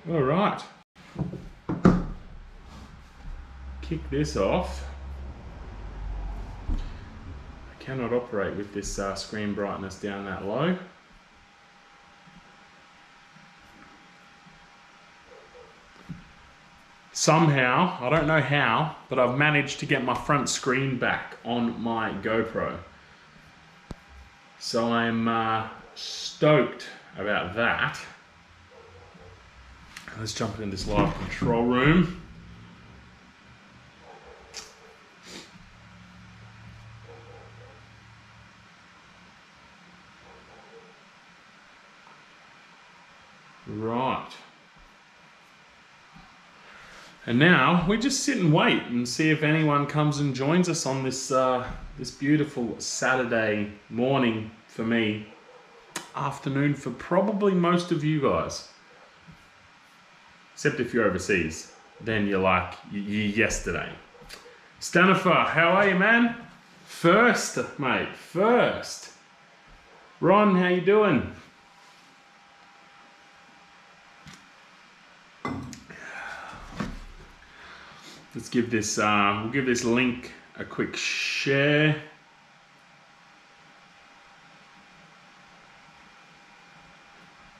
All right. Kick this off. I cannot operate with this screen brightness down that low. Somehow, I don't know how, but I've managed to get my front screen back on my GoPro. So I'm stoked about that. Let's jump in this live control room. Right. And now we just sit and wait and see if anyone comes and joins us on this this beautiful Saturday morning for me, afternoon for probably most of you guys. Except if you're overseas, then you're like yesterday. Stanifer, how are you, man? First, mate, first. Ron, how you doing? Let's give this, we'll give this link a quick share.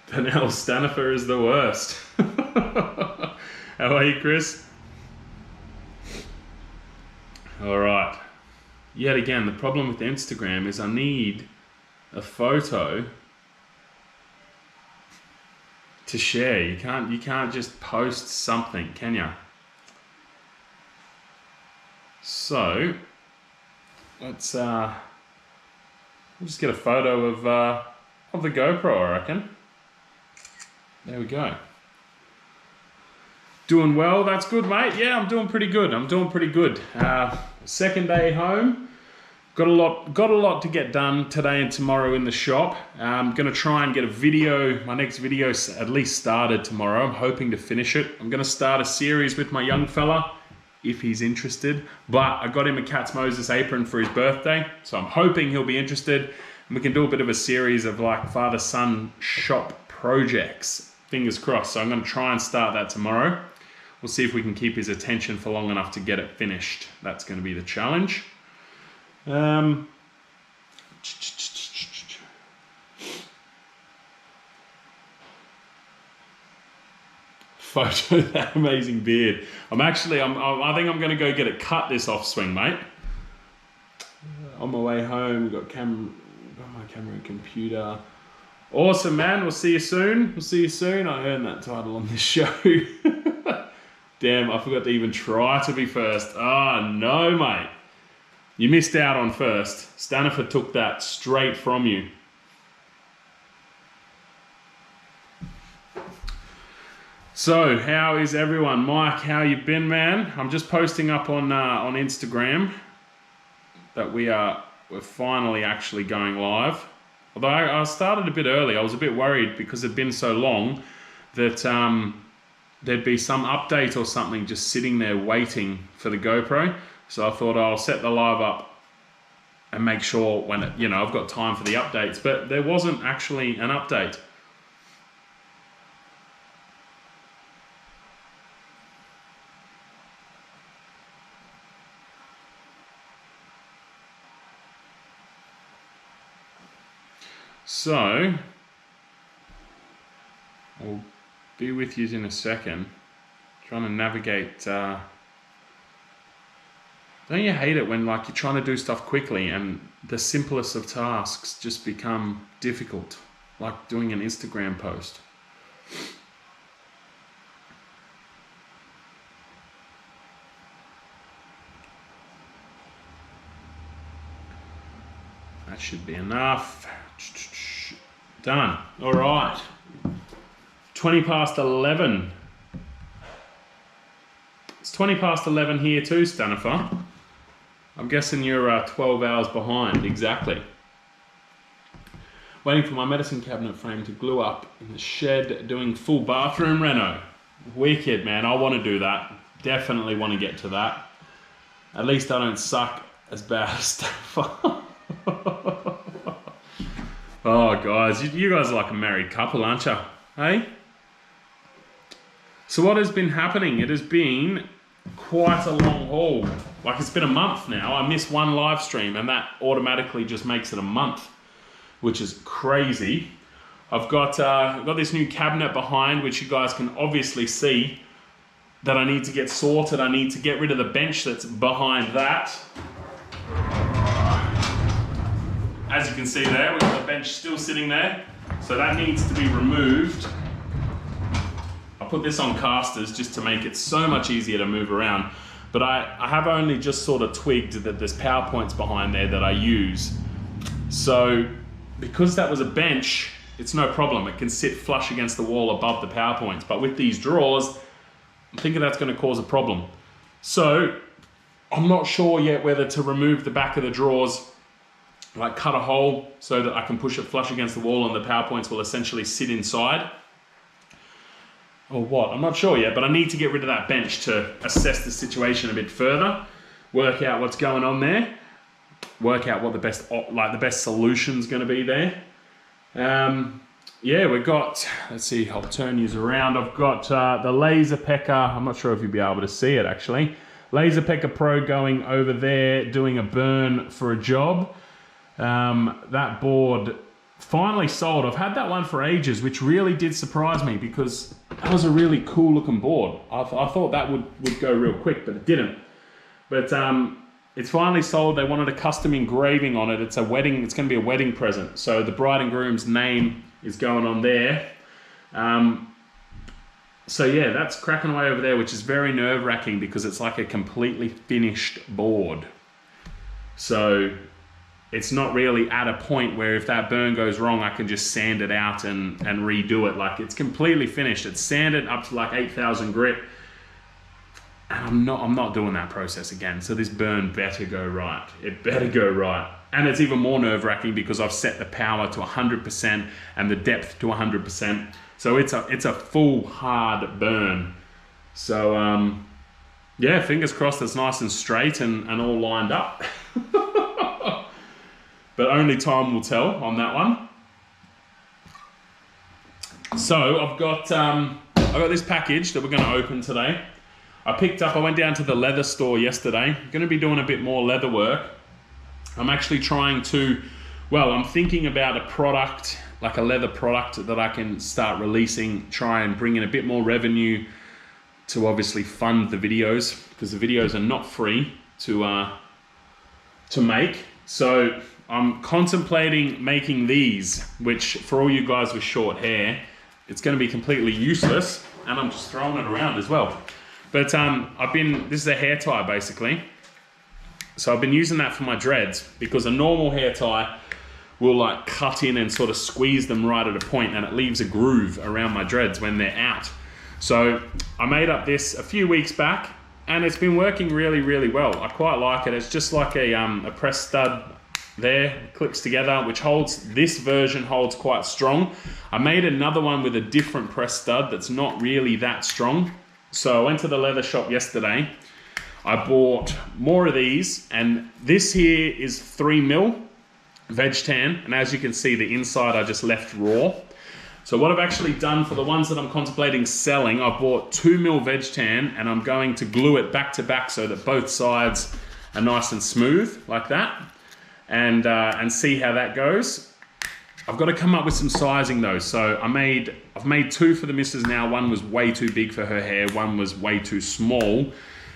Danelle Stanifer is the worst. How are you, Chris? All right. Yet again, the problem with Instagram is I need a photo to share. You can't just post something, can you? So let's we'll just get a photo of the GoPro, I reckon. There we go. Doing well, that's good, mate. Yeah, I'm doing pretty good. Second day home. Got a lot to get done today and tomorrow in the shop. I'm gonna try and get a video, my next video at least started tomorrow. I'm hoping to finish it. I'm gonna start a series with my young fella, if he's interested. But I got him a Cat's Moses apron for his birthday, so I'm hoping he'll be interested. And we can do a bit of a series of like father-son shop projects. Fingers crossed. So I'm gonna try and start that tomorrow. We'll see if we can keep his attention for long enough to get it finished. That's gonna be the challenge. Photo that amazing beard. I think I'm gonna go get it cut this off swing, mate. On my way home, got my camera and computer. Awesome, man. We'll see you soon. I earned that title on this show. Damn, I forgot to even try to be first. Oh no, mate. You missed out on first. Stanifer took that straight from you. So, how is everyone? Mike, how you been, man? I'm just posting up on Instagram that we're finally actually going live. Although I started a bit early. I was a bit worried because it'd been so long that there'd be some update or something just sitting there waiting for the GoPro. So I thought I'll set the live up and make sure when I've got time for the updates. But there wasn't actually an update. So, I'll be with you in a second. Trying to navigate. Don't you hate it when like you're trying to do stuff quickly and the simplest of tasks just become difficult, like doing an Instagram post? That should be enough. Done. All right. 20 past 11. It's 20 past 11 here too, Stanifer. I'm guessing you're 12 hours behind, exactly. Waiting for my medicine cabinet frame to glue up in the shed, doing full bathroom reno. Wicked, man. I want to do that. Definitely want to get to that. At least I don't suck as bad as Stanifer. Oh, guys, you guys are like a married couple, aren't you? Hey? So what has been happening? It has been quite a long haul. Like, it's been a month now. I missed one live stream and that automatically just makes it a month, which is crazy. I've got this new cabinet behind, which you guys can obviously see that I need to get sorted. I need to get rid of the bench that's behind that. As you can see there, we've got the bench still sitting there. So that needs to be removed. I put this on casters just to make it so much easier to move around. But I have only just sort of twigged that there's PowerPoints behind there that I use. So because that was a bench, it's no problem. It can sit flush against the wall above the PowerPoints. But with these drawers, I'm thinking that's going to cause a problem. So I'm not sure yet whether to remove the back of the drawers, like cut a hole so that I can push it flush against the wall and the PowerPoints will essentially sit inside. Or what? I'm not sure yet, but I need to get rid of that bench to assess the situation a bit further, work out what's going on there, work out what the best solution's going to be there. Yeah, we've got, let's see, I'll turn you around. I've got the Laser Pecker. I'm not sure if you'll be able to see it actually. Laser Pecker Pro going over there, doing a burn for a job. That board finally sold. I've had that one for ages, which really did surprise me because that was a really cool looking board. I thought that would go real quick, but it didn't. But it's finally sold. They wanted a custom engraving on it. It's going to be a wedding present. So the bride and groom's name is going on there. So yeah, that's cracking away over there, which is very nerve-wracking because it's like a completely finished board. So it's not really at a point where if that burn goes wrong, I can just sand it out and redo it. Like, it's completely finished. It's sanded up to like 8,000 grit. And I'm not doing that process again. So this burn better go right. It better go right. And it's even more nerve-wracking because I've set the power to 100% and the depth to 100%. So it's a full hard burn. So yeah, fingers crossed it's nice and straight and all lined up. But only time will tell on that one. So I've got this package that we're going to open today. I went down to the leather store yesterday. I'm going to be doing a bit more leather work. I'm actually I'm thinking about a product, like a leather product that I can start releasing, try and bring in a bit more revenue to obviously fund the videos, because the videos are not free to make. So I'm contemplating making these, which for all you guys with short hair, it's going to be completely useless, and I'm just throwing it around as well. But this is a hair tie basically. So I've been using that for my dreads because a normal hair tie will like cut in and sort of squeeze them right at a point and it leaves a groove around my dreads when they're out. So I made up this a few weeks back and it's been working really, really well. I quite like it. It's just like a press stud there, clicks together, which this version holds quite strong. I made another one with a different press stud that's not really that strong. So I went to the leather shop yesterday. I bought more of these, and this here is 3mm veg tan, and as you can see, the inside I just left raw. So what I've actually done for the ones that I'm contemplating selling, I bought 2mm veg tan, and I'm going to glue it back to back so that both sides are nice and smooth like that, and see how that goes. I've got to come up with some sizing though. So I've made two for the missus now. One was way too big for her hair, one was way too small.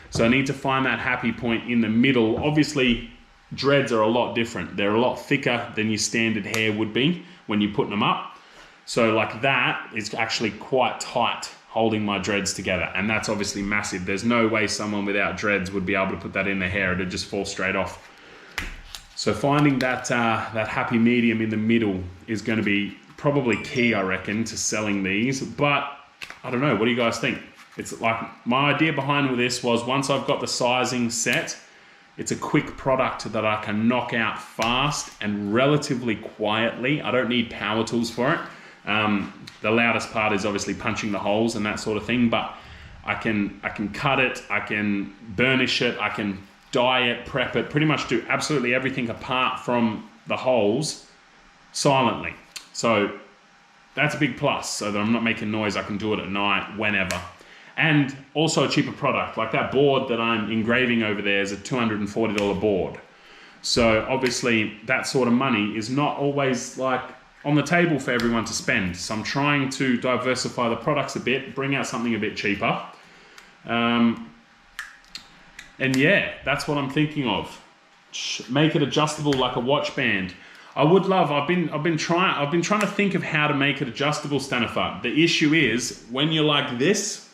So I need to find that happy point in the middle. Obviously, dreads are a lot different. They're a lot thicker than your standard hair would be when you're putting them up. So like that is actually quite tight, holding my dreads together. And that's obviously massive. There's no way someone without dreads would be able to put that in their hair. It'd just fall straight off. So finding that happy medium in the middle is going to be probably key, I reckon, to selling these. But I don't know, what do you guys think? It's like, my idea behind this was once I've got the sizing set, it's a quick product that I can knock out fast and relatively quietly. I don't need power tools for it. The loudest part is obviously punching the holes and that sort of thing, but I can cut it, I can burnish it, I can dye it, prep it, pretty much do absolutely everything apart from the holes silently. So that's a big plus, so that I'm not making noise. I can do it at night, whenever. And also a cheaper product. Like that board that I'm engraving over there is a $240 board. So obviously that sort of money is not always like on the table for everyone to spend. So I'm trying to diversify the products a bit, bring out something a bit cheaper. And yeah, that's what I'm thinking of. Make it adjustable like a watch band. I would love, I've been trying to think of how to make it adjustable, Stanifer. The issue is when you're like this,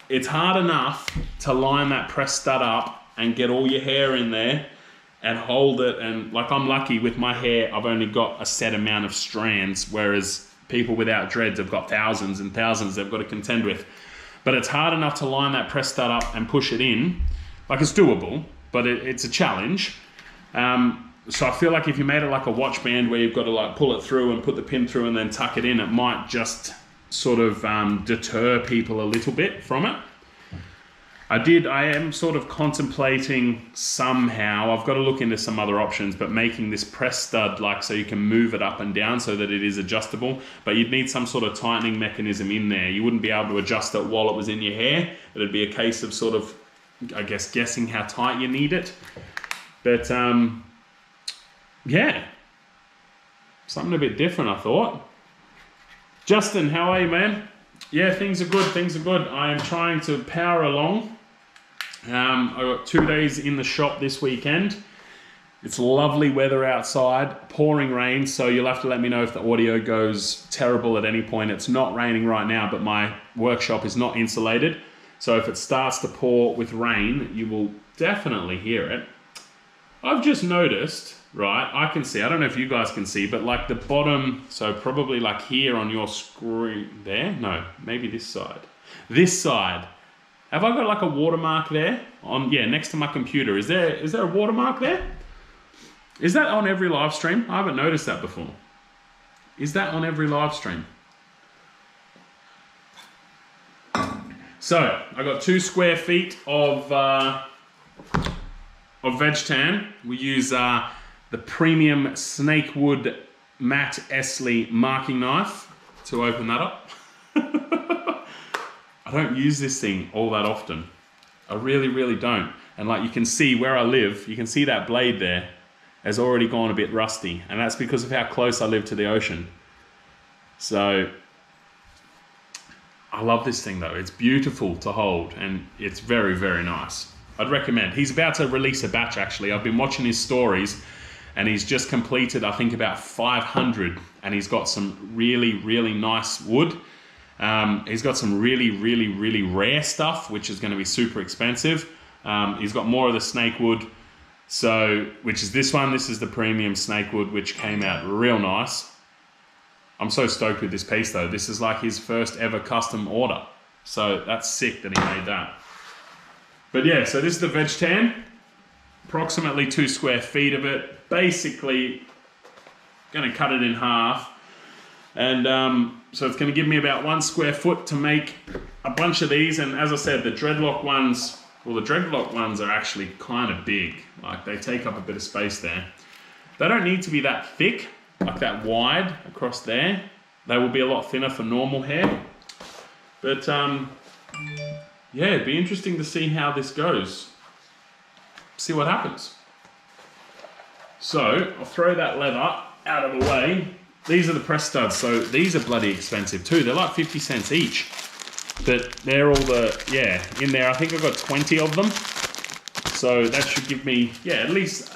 it's hard enough to line that press stud up and get all your hair in there and hold it. And like I'm lucky with my hair, I've only got a set amount of strands, whereas people without dreads have got thousands and thousands they've got to contend with. But it's hard enough to line that press stud up and push it in. Like it's doable, but it's a challenge. So I feel like if you made it like a watch band where you've got to like pull it through and put the pin through and then tuck it in, it might just sort of deter people a little bit from it. I am sort of contemplating somehow, I've got to look into some other options, but making this press stud like so you can move it up and down so that it is adjustable, but you'd need some sort of tightening mechanism in there. You wouldn't be able to adjust it while it was in your hair. It'd be a case of sort of, I guess, guessing how tight you need it. But yeah, something a bit different, I thought. Justin, how are you, man? Yeah, things are good, things are good. I am trying to power along. I got 2 days in the shop this weekend. It's lovely weather outside, pouring rain, so you'll have to let me know if the audio goes terrible at any point. It's not raining right now, but my workshop is not insulated. So if it starts to pour with rain, you will definitely hear it. I've just noticed, right, I can see, I don't know if you guys can see, but like the bottom, so probably like here on your screen there, no, maybe this side. This side. Have I got like a watermark there? Yeah, next to my computer. Is there a watermark there? Is that on every live stream? I haven't noticed that before. Is that on every live stream? So, I got 2 square feet of veg tan. We use the premium Snakewood Matte Essley marking knife to open that up. I don't use this thing all that often. I really, really don't. And like you can see where I live, you can see that blade there has already gone a bit rusty. And that's because of how close I live to the ocean. So I love this thing though. It's beautiful to hold and it's very, very nice. I'd recommend. He's about to release a batch actually. I've been watching his stories and he's just completed, I think, about 500 and he's got some really, really nice wood. He's got some really, really, really rare stuff, which is going to be super expensive. He's got more of the snakewood, which is this one. This is the premium snakewood, which came out real nice. I'm so stoked with this piece though. This is like his first ever custom order. So that's sick that he made that. But yeah, so this is the veg tan. Approximately 2 square feet of it. Basically, going to cut it in half. And so it's going to give me about 1 square foot to make a bunch of these. And as I said, the dreadlock ones, well, the dreadlock ones are actually kind of big. Like they take up a bit of space there. They don't need to be that thick, like that wide across there. They will be a lot thinner for normal hair. But yeah, it'd be interesting to see how this goes. See what happens. So I'll throw that leather out of the way. These are the press studs, so these are bloody expensive too. They're like 50 cents each. But they're all in there. I think I've got 20 of them. So that should give me, at least,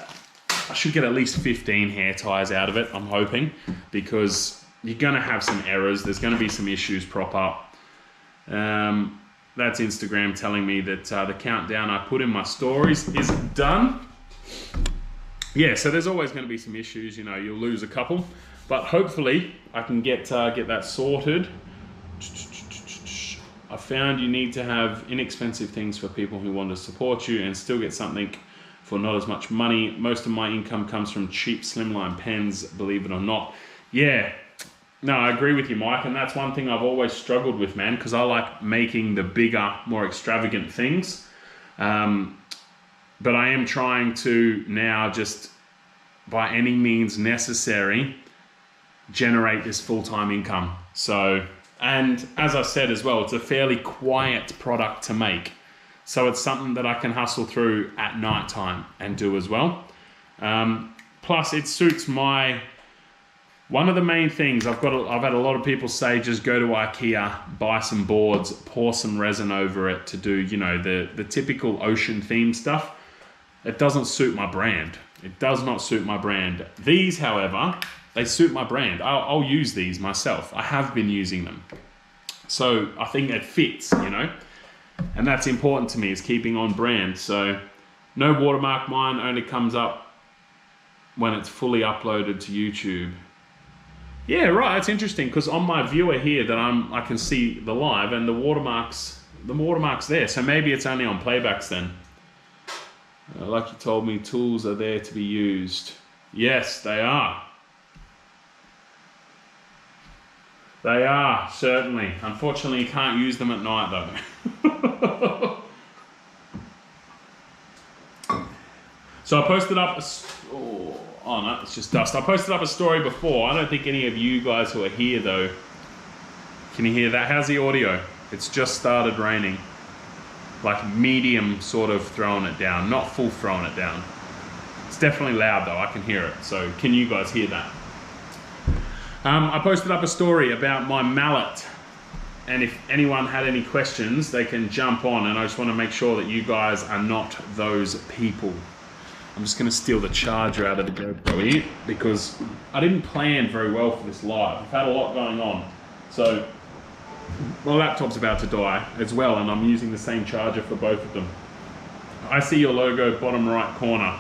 I should get at least 15 hair ties out of it, I'm hoping. Because you're going to have some errors. There's going to be some issues prop up. That's Instagram telling me that the countdown I put in my stories is done. Yeah, so there's always going to be some issues. You know, you'll lose a couple. But hopefully I can get that sorted. I found you need to have inexpensive things for people who want to support you and still get something for not as much money. Most of my income comes from cheap slimline pens, believe it or not. Yeah, no, I agree with you, Mike. And that's one thing I've always struggled with, man, because I like making the bigger, more extravagant things. But I am trying to now just, by any means necessary, generate this full-time income. So And as I said as well, it's a fairly quiet product to make. So it's something that I can hustle through at night time and do as well. Plus it suits my, one of the main things I've had a lot of people say, just go to IKEA, buy some boards, pour some resin over it to do, you know, the typical ocean theme stuff. It doesn't suit my brand. It does not suit my brand. These, however, they suit my brand. I'll use these myself. I have been using them. So I think it fits, you know, and that's important to me, is keeping on brand. So no watermark, mine only comes up when it's fully uploaded to YouTube. Yeah, right, it's interesting, because on my viewer here that I can see the live, and the watermark's there. So maybe it's only on playbacks then. Like you told me, tools are there to be used. Yes, they are. They are, certainly. Unfortunately, you can't use them at night though. So I posted up oh no, it's just dust. I posted up a story before. I don't think any of you guys who are here though, can you hear that? How's the audio? It's just started raining. Like medium sort of throwing it down, not full throwing it down. It's definitely loud though, I can hear it. So can you guys hear that? I posted up a story about my mallet, and if anyone had any questions, they can jump on, and I just want to make sure that you guys are not those people. I'm just going to steal the charger out of the GoPro here, because I didn't plan very well for this live. I've had a lot going on. So my laptop's about to die as well, and I'm using the same charger for both of them. I see your logo bottom right corner.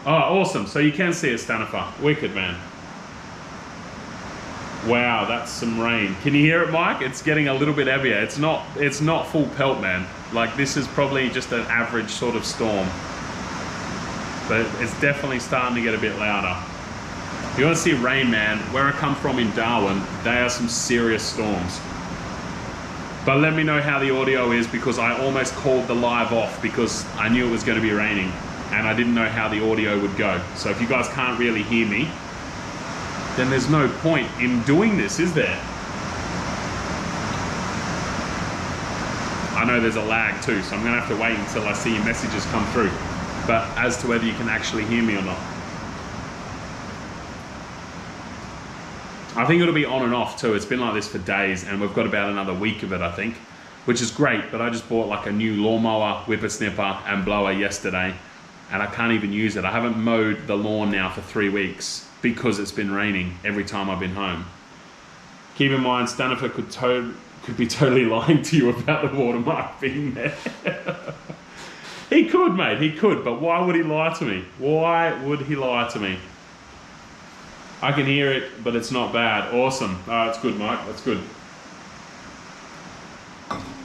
Oh, awesome. So you can see it, Stanifer. Wicked, man. Wow, that's some rain. Can you hear it, Mike? It's getting a little bit heavier. It's not full pelt, man. Like, this is probably just an average sort of storm. But it's definitely starting to get a bit louder. If you want to see rain, man, where I come from in Darwin, they are some serious storms. But let me know how the audio is, because I almost called the live off because I knew it was going to be raining and I didn't know how the audio would go. So if you guys can't really hear me, then there's no point in doing this, is there? I know there's a lag too, so I'm gonna have to wait until I see your messages come through. But as to whether you can actually hear me or not, I think it'll be on and off too. It's been like this for days, and we've got about another week of it, I think, which is great. But I just bought like a new lawnmower, whippersnipper and blower yesterday, and I can't even use it. I haven't mowed the lawn now for 3 weeks because it's been raining every time I've been home. Keep in mind, Stanifer could be totally lying to you about the watermark being there. He could, mate, he could, but why would he lie to me? Why would he lie to me? I can hear it, but it's not bad. Awesome. Oh, that's good, Mike, that's good.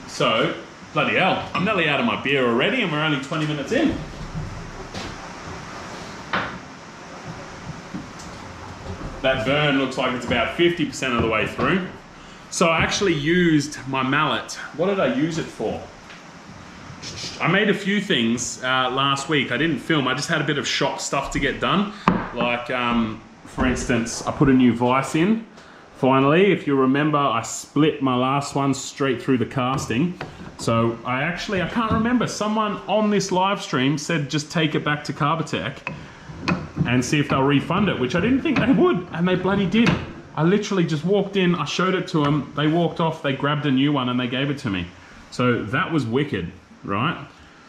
So, bloody hell, I'm nearly out of my beer already, and we're only 20 minutes in. That burn looks like it's about 50% of the way through. So I actually used my mallet. What did I use it for? I made a few things last week. I didn't film, I just had a bit of shop stuff to get done. Like, for instance, I put a new vise in. Finally, if you remember, I split my last one straight through the casting. So I can't remember, someone on this live stream said just take it back to Carbatec and see if they'll refund it, which I didn't think they would, and they bloody did. I literally just walked in, I showed it to them, they walked off, they grabbed a new one and they gave it to me. So that was wicked, right?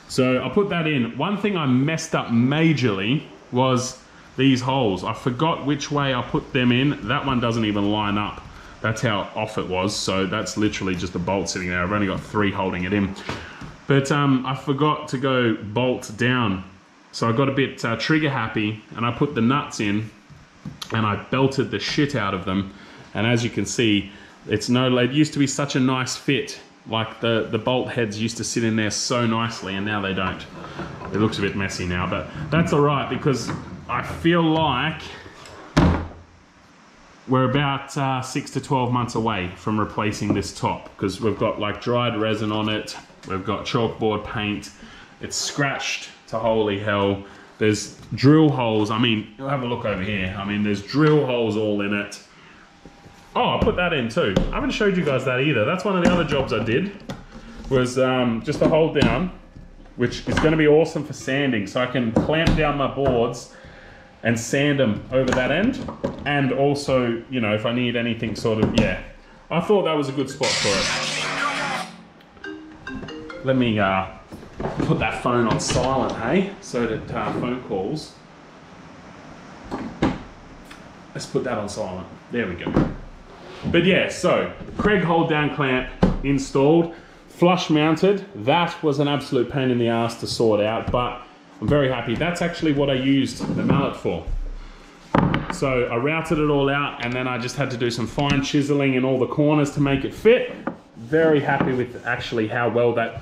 So I put that in. One thing I messed up majorly was these holes. I forgot which way I put them in. That one doesn't even line up. That's how off it was. So that's literally just a bolt sitting there. I've only got 3 holding it in. But I forgot to go bolt down. So I got a bit trigger happy, and I put the nuts in and I belted the shit out of them. And as you can see, it used to be such a nice fit. Like the bolt heads used to sit in there so nicely, and now they don't. It looks a bit messy now, but that's all right, because I feel like we're about 6 to 12 months away from replacing this top, because we've got like dried resin on it. We've got chalkboard paint. It's scratched to holy hell. There's drill holes. I mean, you'll have a look over here. I mean, there's drill holes all in it. Oh, I put that in too. I haven't showed you guys that either. That's one of the other jobs I did, was just a hold down, which is gonna be awesome for sanding. So I can clamp down my boards and sand them over that end. And also, you know, if I need anything sort of, yeah. I thought that was a good spot for it. Let me put that phone on silent, hey? So that phone calls. Let's put that on silent. There we go. But yeah, so Craig hold down clamp installed, flush mounted. That was an absolute pain in the ass to sort out, but I'm very happy. That's actually what I used the mallet for. So I routed it all out, and then I just had to do some fine chiseling in all the corners to make it fit. Very happy with actually how well that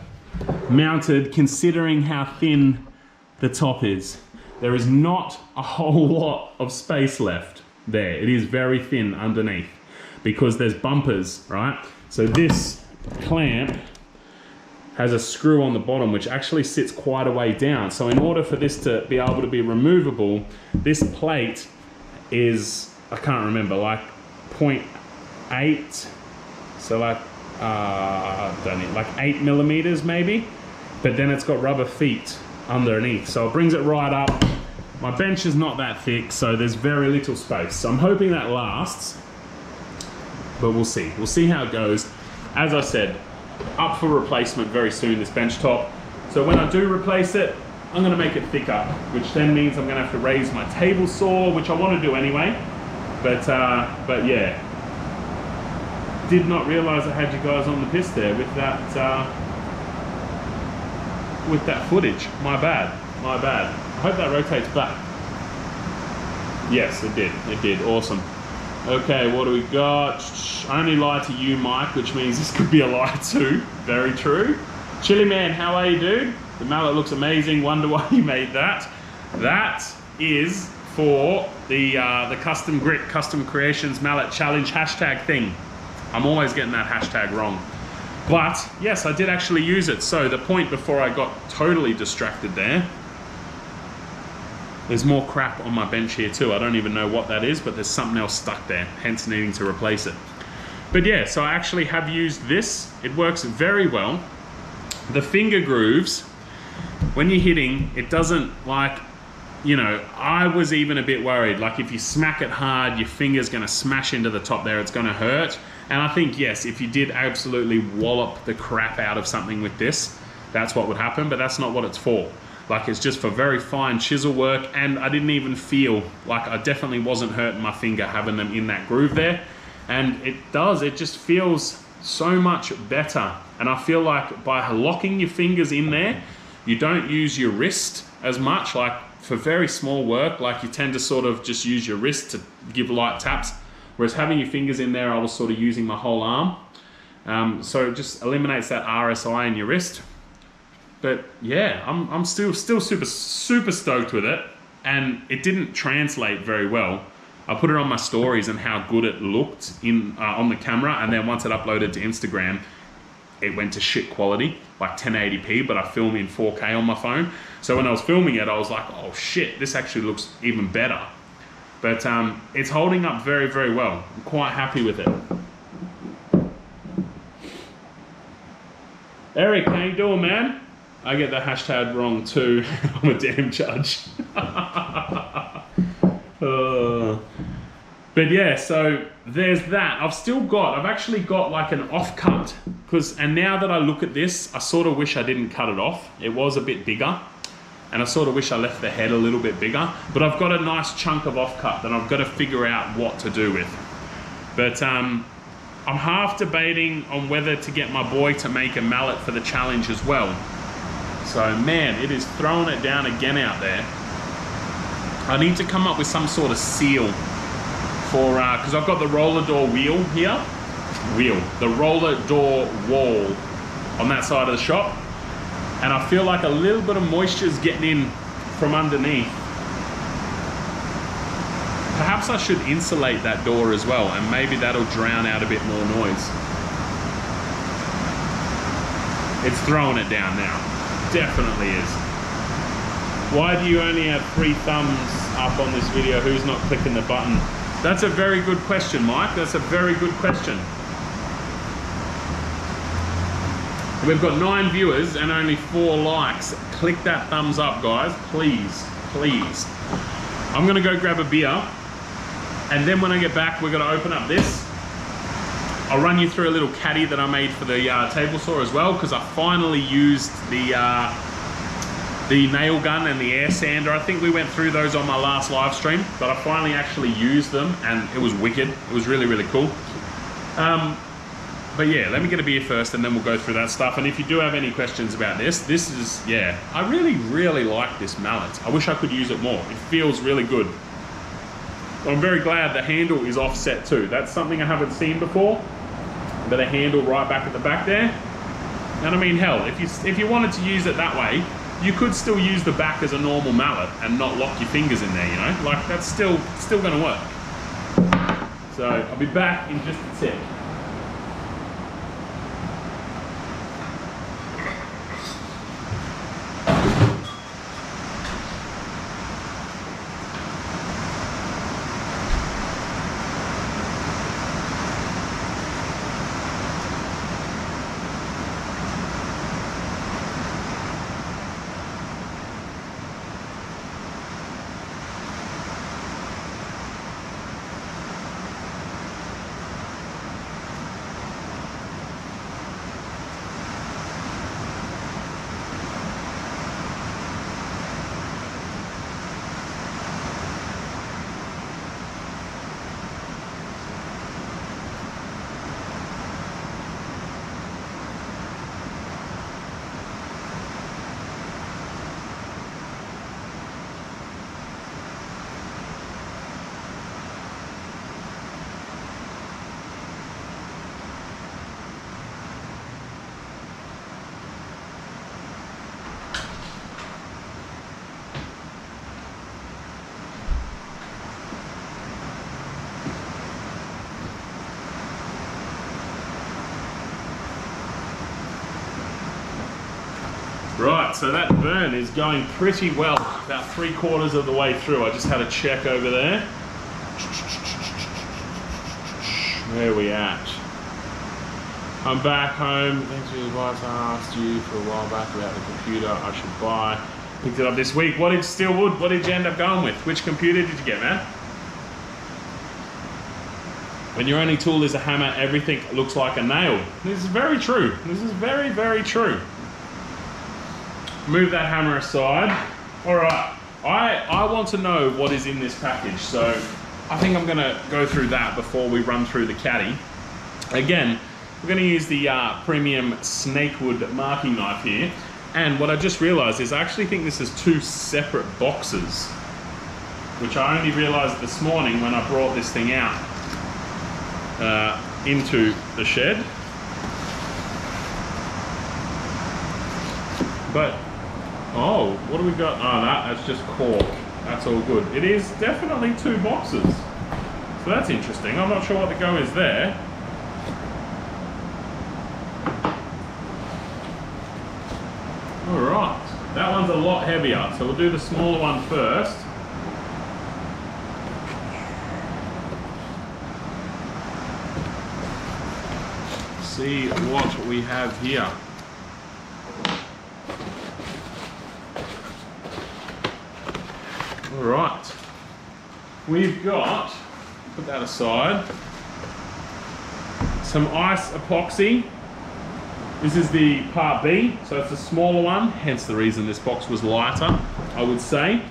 mounted, considering how thin the top is. There is not a whole lot of space left there. It is very thin underneath because there's bumpers, right? So this clamp has a screw on the bottom which actually sits quite a way down. So in order for this to be able to be removable, this plate is, I can't remember, like 0.8, so like, don't know, like 8 millimeters maybe, but then it's got rubber feet underneath. So it brings it right up. My bench is not that thick, so there's very little space. So I'm hoping that lasts, but we'll see. We'll see how it goes. As I said, up for replacement very soon, this bench top. So when I do replace it, I'm gonna make it thicker, which then means I'm gonna have to raise my table saw, which I wanna do anyway. But yeah. Did not realize I had you guys on the piss there with that footage. My bad, my bad. I hope that rotates back. Yes, it did, awesome. Okay, what do we got? I only lie to you, Mike, which means this could be a lie too. Very true. Chili Man, how are you, dude? The mallet looks amazing, wonder why you made that. That is for the Custom Grit, Custom Creations Mallet Challenge hashtag thing. I'm always getting that hashtag wrong. But yes, I did actually use it. So the point before I got totally distracted there, there's more crap on my bench here too. I don't even know what that is, but there's something else stuck there, hence needing to replace it. But yeah, so I actually have used this. It works very well. The finger grooves, when you're hitting, it doesn't like, you know, I was even a bit worried, like if you smack it hard, your finger's gonna smash into the top there, it's gonna hurt. And I think, yes, if you did absolutely wallop the crap out of something with this, that's what would happen, but that's not what it's for. Like, it's just for very fine chisel work, and I didn't even feel like I definitely wasn't hurting my finger having them in that groove there. And it just feels so much better. And I feel like by locking your fingers in there, you don't use your wrist as much. Like for very small work, like you tend to sort of just use your wrist to give light taps. Whereas having your fingers in there, I was sort of using my whole arm. So it just eliminates that RSI in your wrist. But yeah, I'm still super stoked with it, and it didn't translate very well. I put it on my stories and how good it looked on the camera, and then once it uploaded to Instagram, it went to shit quality, like 1080p, but I film in 4K on my phone. So when I was filming it, I was like, oh shit, this actually looks even better. But it's holding up very, very well. I'm quite happy with it. Eric, how you doing, man? I get the hashtag wrong too. I'm a damn judge. But yeah, so there's that. I've actually got like an offcut, and now that I look at this, I sort of wish I didn't cut it off. It was a bit bigger, and I sort of wish I left the head a little bit bigger, but I've got a nice chunk of offcut that I've got to figure out what to do with. But I'm half debating on whether to get my boy to make a mallet for the challenge as well. So man, it is throwing it down again out there. I need to come up with some sort of seal for, because I've got the roller door wheel here. The roller door wall on that side of the shop. And I feel like a little bit of moisture is getting in from underneath. Perhaps I should insulate that door as well, and maybe that'll drown out a bit more noise. It's throwing it down now. Definitely is. Why do you only have 3 thumbs up on this video? Who's not clicking the button? That's a very good question, Mike. That's a very good question. We've got 9 viewers and only 4 likes. Click that thumbs up, guys, please, please. I'm gonna go grab a beer, and then when I get back, we're gonna open up this. I'll run you through a little caddy that I made for the table saw as well, because I finally used the nail gun and the air sander. I think we went through those on my last live stream, but I finally actually used them, and it was wicked. It was really, really cool. But yeah, let me get a beer first, and then we'll go through that stuff. And if you do have any questions about this is, yeah, I really, really like this mallet. I wish I could use it more. It feels really good. I'm very glad the handle is offset too. That's something I haven't seen before. But a handle right back at the back there. And I mean, hell, if you wanted to use it that way, you could still use the back as a normal mallet and not lock your fingers in there, you know? Like, that's still gonna work. So I'll be back in just a sec. Right, so that burn is going pretty well, about 3/4 of the way through. I just had a check over there. Where are we at? I'm back home. Thanks for your advice. I asked you for a while back about the computer I should buy. Picked it up this week. What did Steelwood, what did you end up going with? Which computer did you get, man? When your only tool is a hammer, everything looks like a nail. This is very true. This is very, very true. Move that hammer aside. All right, I want to know what is in this package, so I think I'm gonna go through that before we run through the caddy. Again, we're gonna use the premium snakewood marking knife here, and what I just realized is I actually think this is 2 separate boxes, which I only realized this morning when I brought this thing out into the shed. But oh, what do we got? Oh, that's just cork. That's all good. It is definitely 2 boxes. So that's interesting. I'm not sure what the go is there. All right. That one's a lot heavier. So we'll do the smaller one first. See what we have here. All right, we've got, put that aside, some ice epoxy. This is the part B, so it's a smaller one, hence the reason this box was lighter, I would say.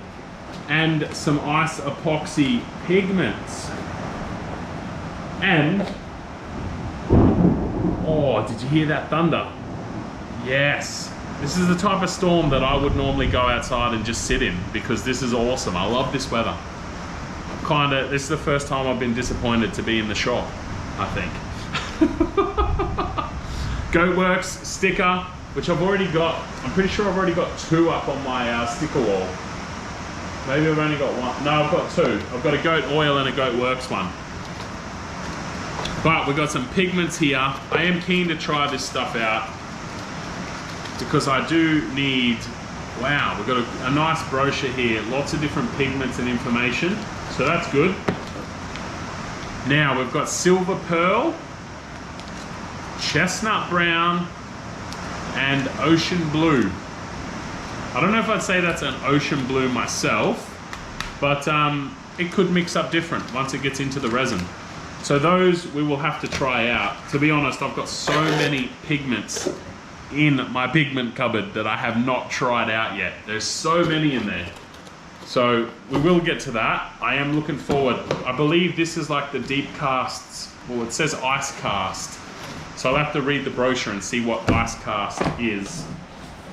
And some ice epoxy pigments. And, oh, did you hear that thunder? Yes. This is the type of storm that I would normally go outside and just sit in, because this is awesome. I love this weather. This is the first time I've been disappointed to be in the shop, I think. Goatworks sticker, which I've already got. I'm pretty sure I've already got 2 up on my sticker wall. Maybe I've only got 1. No, I've got 2. I've got a goat oil and a Goatworks one. But we've got some pigments here. I am keen to try this stuff out, because I do need, wow, we've got a nice brochure here, lots of different pigments and information, so that's good. Now we've got silver pearl, chestnut brown, and ocean blue. I don't know if I'd say that's an ocean blue myself, but it could mix up different once it gets into the resin. So those we will have to try out. To be honest, I've got so many pigments in my pigment cupboard that I have not tried out yet. There's so many in there. So we will get to that. I am looking forward. I believe this is like the deep casts. Well, it says ice cast. So I'll have to read the brochure and see what ice cast is.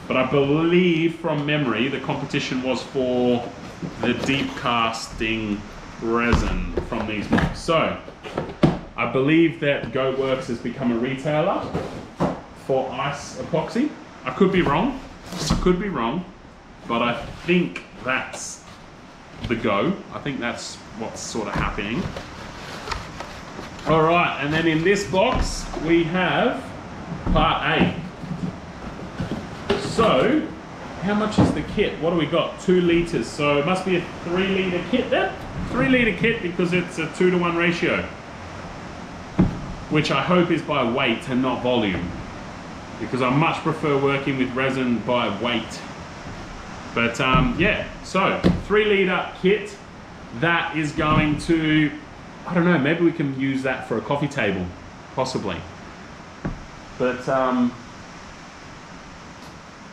But I believe from memory, the competition was for the deep casting resin from these molds. So I believe that GoatWorks has become a retailer for ice epoxy. I could be wrong, but I think that's the go. I think that's what's sort of happening. All right, and then in this box, we have part A. So, how much is the kit? What do we got? 2 liters, so it must be a 3-liter kit then? 3-liter kit because it's a 2-to-1 ratio, which I hope is by weight and not volume, because I much prefer working with resin by weight. But yeah, so 3-liter kit, that is going to, I don't know, maybe we can use that for a coffee table, possibly. But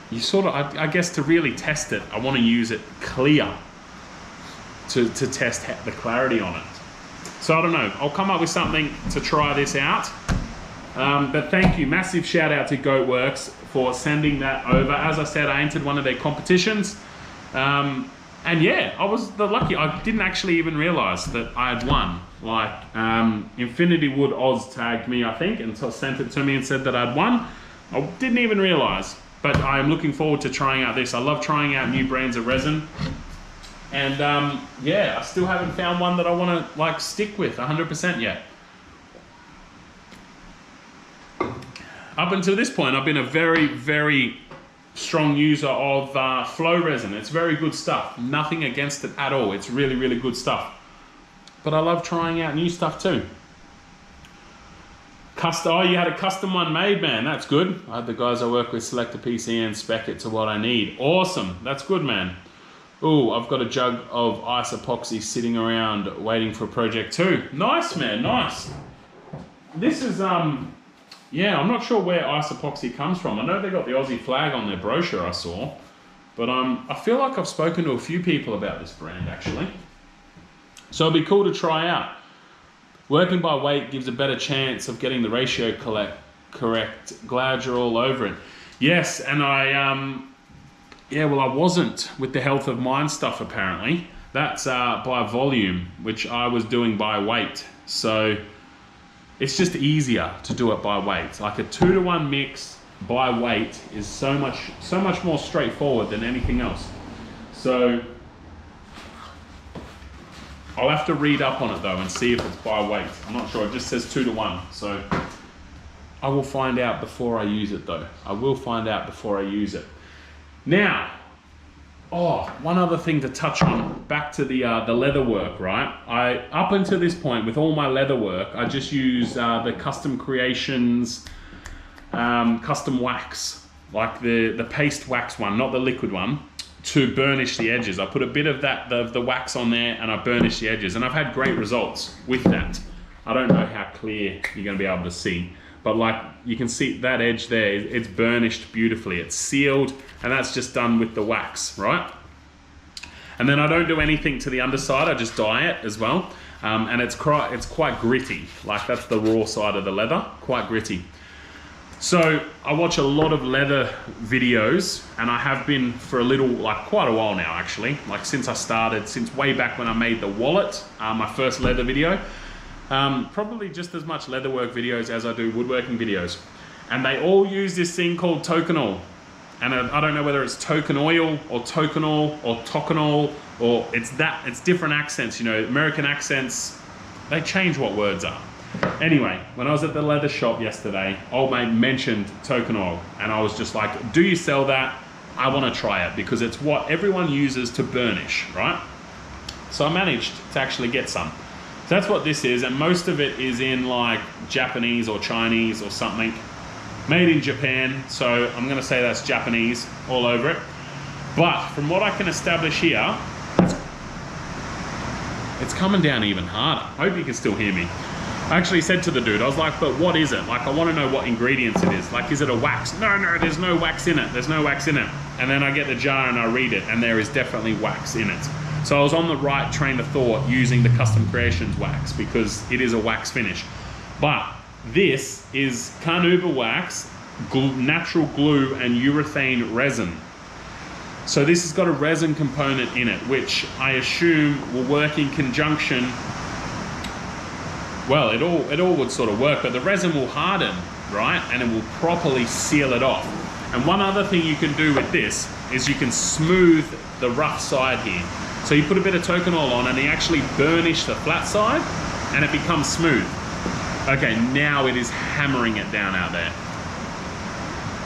you sort of, I guess to really test it, I want to use it clear to test the clarity on it. So I don't know, I'll come up with something to try this out. But thank you, massive shout out to GoatWorks for sending that over. As I said, I entered one of their competitions. And yeah, I was lucky. I didn't actually even realize that I had won. Like, Infinity Wood Oz tagged me, I think, and sent it to me and said that I'd won. I didn't even realize, but I'm looking forward to trying out this. I love trying out new brands of resin. And yeah, I still haven't found one that I want to like stick with 100% yet. Up until this point, I've been a very, very strong user of flow resin. It's very good stuff. Nothing against it at all. It's really, really good stuff. But I love trying out new stuff too. Oh, you had a custom one made, man. That's good. I had the guys I work with select a PC and spec it to what I need. Awesome. That's good, man. Ooh, I've got a jug of ice epoxy sitting around waiting for project 2. Nice, man. Nice. This is, yeah, I'm not sure where ice epoxy comes from. I know they got the Aussie flag on their brochure I saw. But I feel like I've spoken to a few people about this brand, actually. So it'd be cool to try out. Working by weight gives a better chance of getting the ratio correct. Glad you're all over it. Yes, and yeah, well, I wasn't with the Health of Mind stuff, apparently. That's by volume, which I was doing by weight. So it's just easier to do it by weight. Like a 2-to-1 mix by weight is so much more straightforward than anything else. So I'll have to read up on it though and see if it's by weight. I'm not sure, it just says 2-to-1. So I will find out before I use it though. I will find out before I use it. Now, one other thing to touch on, back to the leather work, right? Up until this point, with all my leather work, I just use the Custom Creations custom wax, like the paste wax one, not the liquid one, to burnish the edges. I put a bit of the wax on there and I burnish the edges, and I've had great results with that. I don't know how clear you're going to be able to see, but like you can see that edge there, it's burnished beautifully, it's sealed, and that's just done with the wax, right? And then I don't do anything to the underside, I just dye it as well. And it's quite gritty, like that's the raw side of the leather, quite gritty. So I watch a lot of leather videos, and I have been for quite a while now actually, like since way back when I made the wallet, my first leather video. Probably just as much leatherwork videos as I do woodworking videos. And they all use this thing called tokenol. And I don't know whether it's token oil or tokenol or tokenol, or it's different accents, you know, American accents, they change what words are. Anyway, when I was at the leather shop yesterday, old mate mentioned tokenol, and I was just like, do you sell that? I want to try it because it's what everyone uses to burnish, right? So I managed to actually get some. So that's what this is, and most of it is in like Japanese or Chinese or something. Made in Japan, so I'm gonna say that's Japanese all over it. But from what I can establish here, it's coming down even harder. I hope you can still hear me. I actually said to the dude, I was like, but what is it? Like, I want to know what ingredients it is. Like, is it a wax? No, there's no wax in it. There's no wax in it. And then I get the jar and I read it, and there is definitely wax in it. So I was on the right train of thought using the Custom Creations wax, because it is a wax finish. But this is carnauba wax, natural glue, and urethane resin. So this has got a resin component in it, which I assume will work in conjunction. Well, it all would sort of work, but the resin will harden, right? And it will properly seal it off. And one other thing you can do with this is you can smooth the rough side here. So you put a bit of tokonol on and you actually burnish the flat side and it becomes smooth. Okay, now it is hammering it down out there.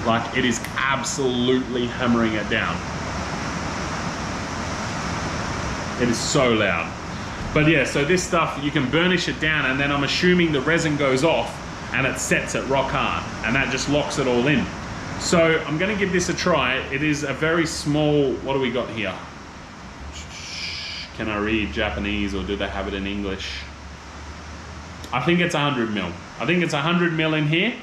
Like, it is absolutely hammering it down. It is so loud. But yeah, so this stuff, you can burnish it down, and then I'm assuming the resin goes off and it sets it rock hard, and that just locks it all in. So I'm gonna give this a try. It is a very small, what do we got here? Can I read Japanese, or do they have it in English? I think it's 100 mil. I think it's 100 mil in here.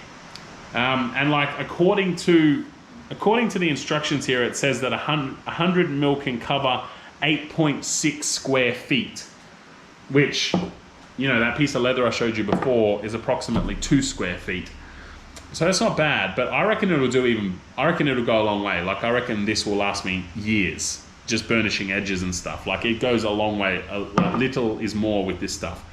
And like, according to the instructions here, it says that 100 mil can cover 8.6 square feet, which, you know, that piece of leather I showed you before is approximately 2 square feet. So that's not bad, but I reckon it'll go a long way. Like, I reckon this will last me years, just burnishing edges and stuff. Like, it goes a long way. A little is more with this stuff.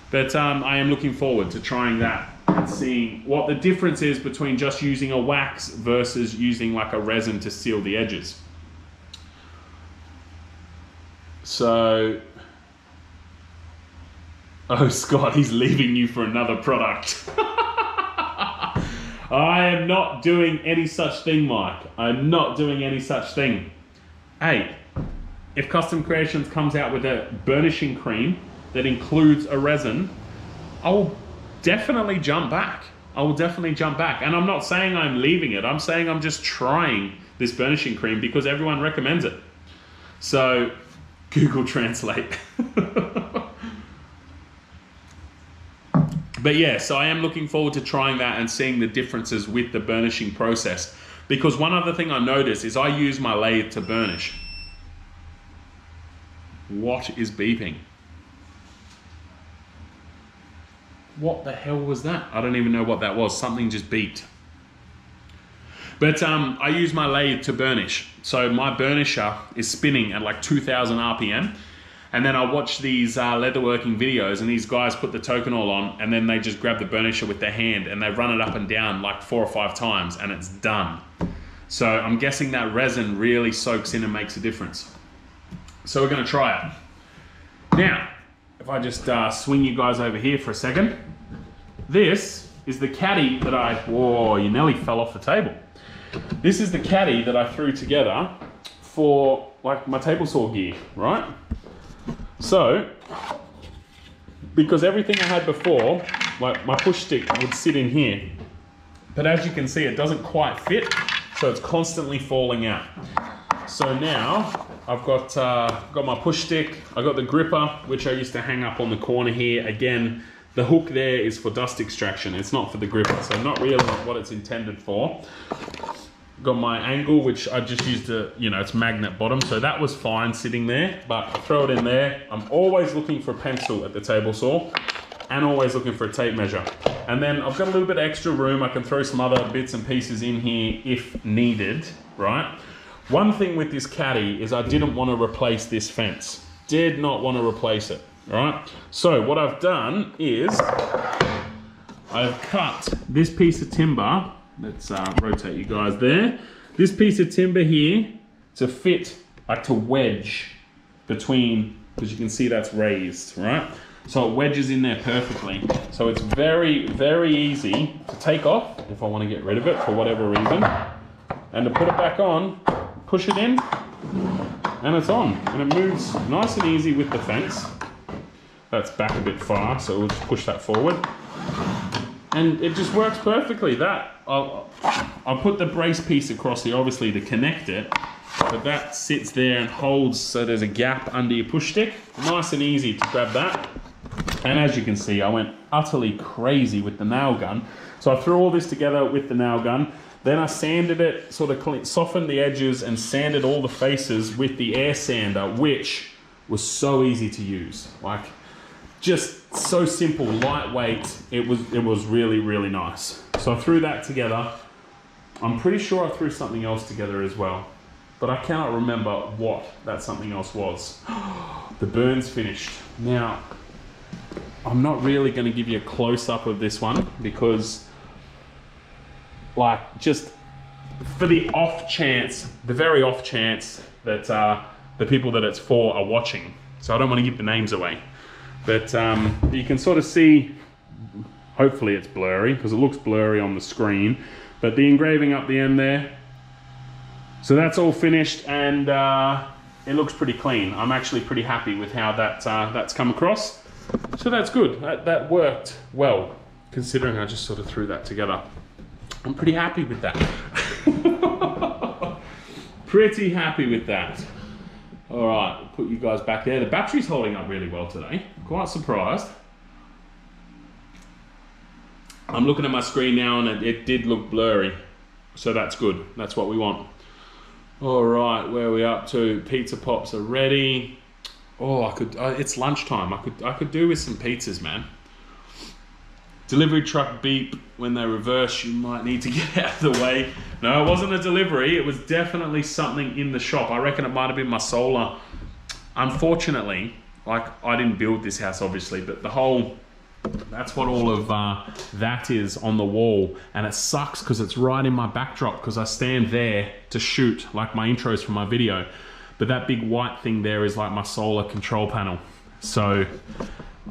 But I am looking forward to trying that and seeing what the difference is between just using a wax versus using like a resin to seal the edges. So, oh, Scott, he's leaving you for another product. I am not doing any such thing, Mike. I'm not doing any such thing. Hey, if Custom Creations comes out with a burnishing cream that includes a resin, I will definitely jump back. I will definitely jump back. And I'm not saying I'm leaving it. I'm saying I'm just trying this burnishing cream because everyone recommends it. So, Google Translate. But yeah, so I am looking forward to trying that and seeing the differences with the burnishing process. Because one other thing I noticed is I use my lathe to burnish. What is beeping? What the hell was that? I don't even know what that was. Something just beeped. But I use my lathe to burnish. So my burnisher is spinning at like 2000 RPM. And then I watch these leatherworking videos, and these guys put the tokonol on, and then they just grab the burnisher with their hand and they run it up and down like 4 or 5 times, and it's done. So I'm guessing that resin really soaks in and makes a difference. So we're gonna try it. Now, if I just swing you guys over here for a second. This is the caddy that whoa, you nearly fell off the table. This is the caddy that I threw together for like my table saw gear, right? So, because everything I had before, like my push stick would sit in here, but as you can see, it doesn't quite fit, so it's constantly falling out. So now I've got my push stick, I got the gripper, which I used to hang up on the corner here. Again, the hook there is for dust extraction, it's not for the gripper, so not really what it's intended for. Got my angle, which I just used to, you know, it's magnet bottom, so that was fine sitting there, but I throw it in there. I'm always looking for a pencil at the table saw and always looking for a tape measure. And then I've got a little bit of extra room. I can throw some other bits and pieces in here if needed, right? One thing with this caddy is I didn't want to replace this fence. Did not want to replace it, right? So what I've done is I've cut this piece of timber. Let's rotate you guys there. This piece of timber here to fit, like to wedge between, because you can see that's raised, right? So it wedges in there perfectly. So it's very, very easy to take off if I want to get rid of it for whatever reason. And to put it back on, push it in, and it's on. And it moves nice and easy with the fence. that's back a bit far, so we'll just push that forward. And it just works perfectly. That, I'll put the brace piece across here, obviously, to connect it, but that sits there and holds, so there's a gap under your push stick. Nice and easy to grab that. And as you can see, I went utterly crazy with the nail gun. So I threw all this together with the nail gun. Then I sanded it, sort of softened the edges and sanded all the faces with the air sander, which was so easy to use. Like, just so simple, lightweight. It was really, really nice. So I threw that together. I'm pretty sure I threw something else together as well, but I cannot remember what that something else was. The burn's finished. Now, I'm not really going to give you a close-up of this one because, like, just for the off chance, the very off chance that the people that it's for are watching. So I don't want to give the names away. But you can sort of see, hopefully it's blurry because it looks blurry on the screen, but the engraving up the end there. So that's all finished and it looks pretty clean. I'm actually pretty happy with how that's come across. So that's good. That worked well, considering I just sort of threw that together. I'm pretty happy with that. Pretty happy with that. All right, we'll put you guys back there. The battery's holding up really well today. Quite surprised. I'm looking at my screen now and it did look blurry. So that's good. That's what we want. All right, where are we up to? Pizza pops are ready. Oh, it's lunchtime. I could do with some pizzas, man. Delivery truck beep. When they reverse, you might need to get out of the way. No, it wasn't a delivery. It was definitely something in the shop. I reckon it might have been my solar. Unfortunately, like, I didn't build this house, obviously, but that's what all of that is on the wall. And it sucks because it's right in my backdrop because I stand there to shoot, like, my intros for my video. But that big white thing there is like my solar control panel. So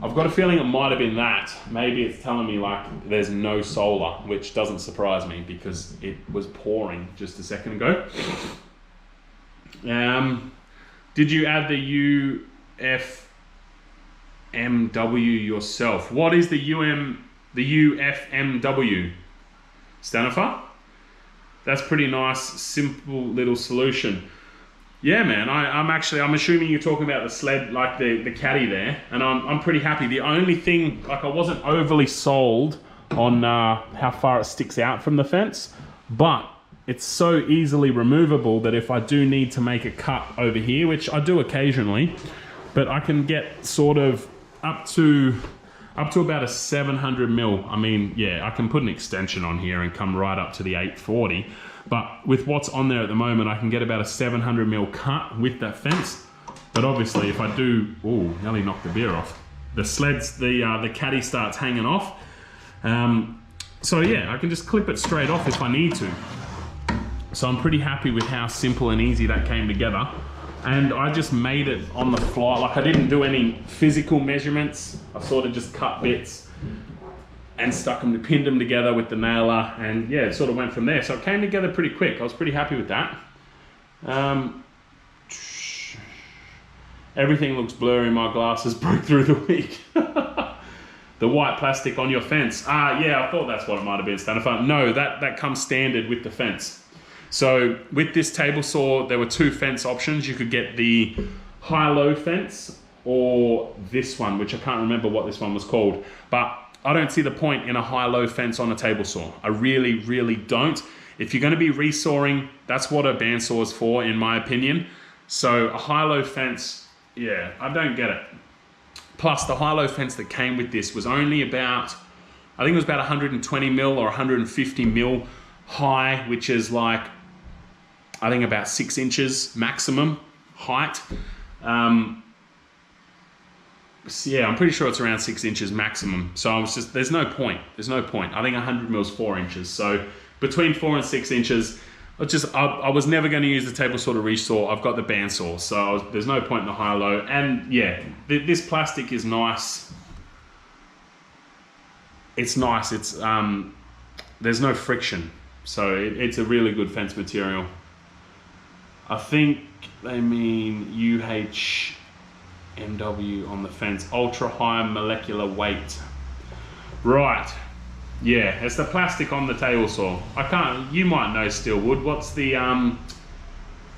I've got a feeling it might have been that. Maybe it's telling me like there's no solar, which doesn't surprise me because it was pouring just a second ago. Did you add the UFMW yourself? What is the UFMW? Stanifer? That's pretty nice, simple little solution. Yeah, man, I'm assuming you're talking about the sled, like the caddy there, and I'm pretty happy. The only thing, like, I wasn't overly sold on how far it sticks out from the fence, but it's so easily removable that if I do need to make a cut over here, which I do occasionally, but I can get sort of up to about a 700 mil. I mean, yeah, I can put an extension on here and come right up to the 840. But with what's on there at the moment, I can get about a 700 mil cut with that fence. But obviously, if I do, oh, nearly knocked the beer off. The sleds, the caddy starts hanging off. So yeah, I can just clip it straight off if I need to. So I'm pretty happy with how simple and easy that came together. And I just made it on the fly. Like, I didn't do any physical measurements. I sort of just cut bits and pinned them together with the nailer, and yeah, it sort of went from there. So it came together pretty quick. I was pretty happy with that. Everything looks blurry. My glasses broke through the week. The white plastic on your fence. Yeah, I thought that's what it might have been, Stanifer. No, that comes standard with the fence. So with this table saw, there were two fence options. You could get the high-low fence or this one, which I can't remember what this one was called, but I don't see the point in a high-low fence on a table saw. I really, really don't. If you're going to be resawing, that's what a bandsaw is for, in my opinion. So a high-low fence, yeah, I don't get it. Plus, the high-low fence that came with this was only about, I think it was about 120 mil or 150 mil high, which is like, I think about 6 inches maximum height. So yeah, I'm pretty sure it's around 6 inches maximum. So I was just, there's no point. I think 100 mil is 4 inches. So between 4 and 6 inches, I was never going to use the table saw to resaw. I've got the bandsaw, so there's no point in the high-low. And yeah, this plastic is nice. It's nice. It's there's no friction, so it's a really good fence material. I think they mean UHMW. MW on the fence, ultra high molecular weight. Right, yeah, it's the plastic on the table saw. I can't, you might know Steelwood. What's the,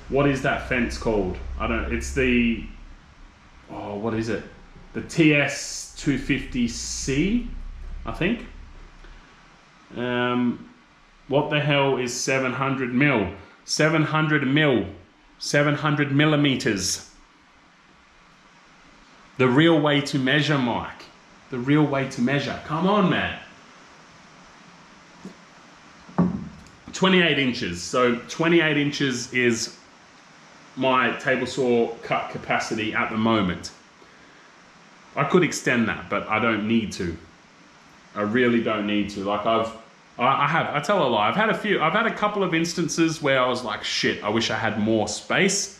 what is that fence called? I don't, it's the, oh, what is it? The TS250C, I think. What the hell is 700 mil? 700 mil, 700 millimeters. The real way to measure, Mike. The real way to measure. Come on, man. 28 inches. So 28 inches is my table saw cut capacity at the moment. I could extend that, but I don't need to. I really don't need to. Like I tell a lie. I've had a couple of instances where I was like, shit, I wish I had more space,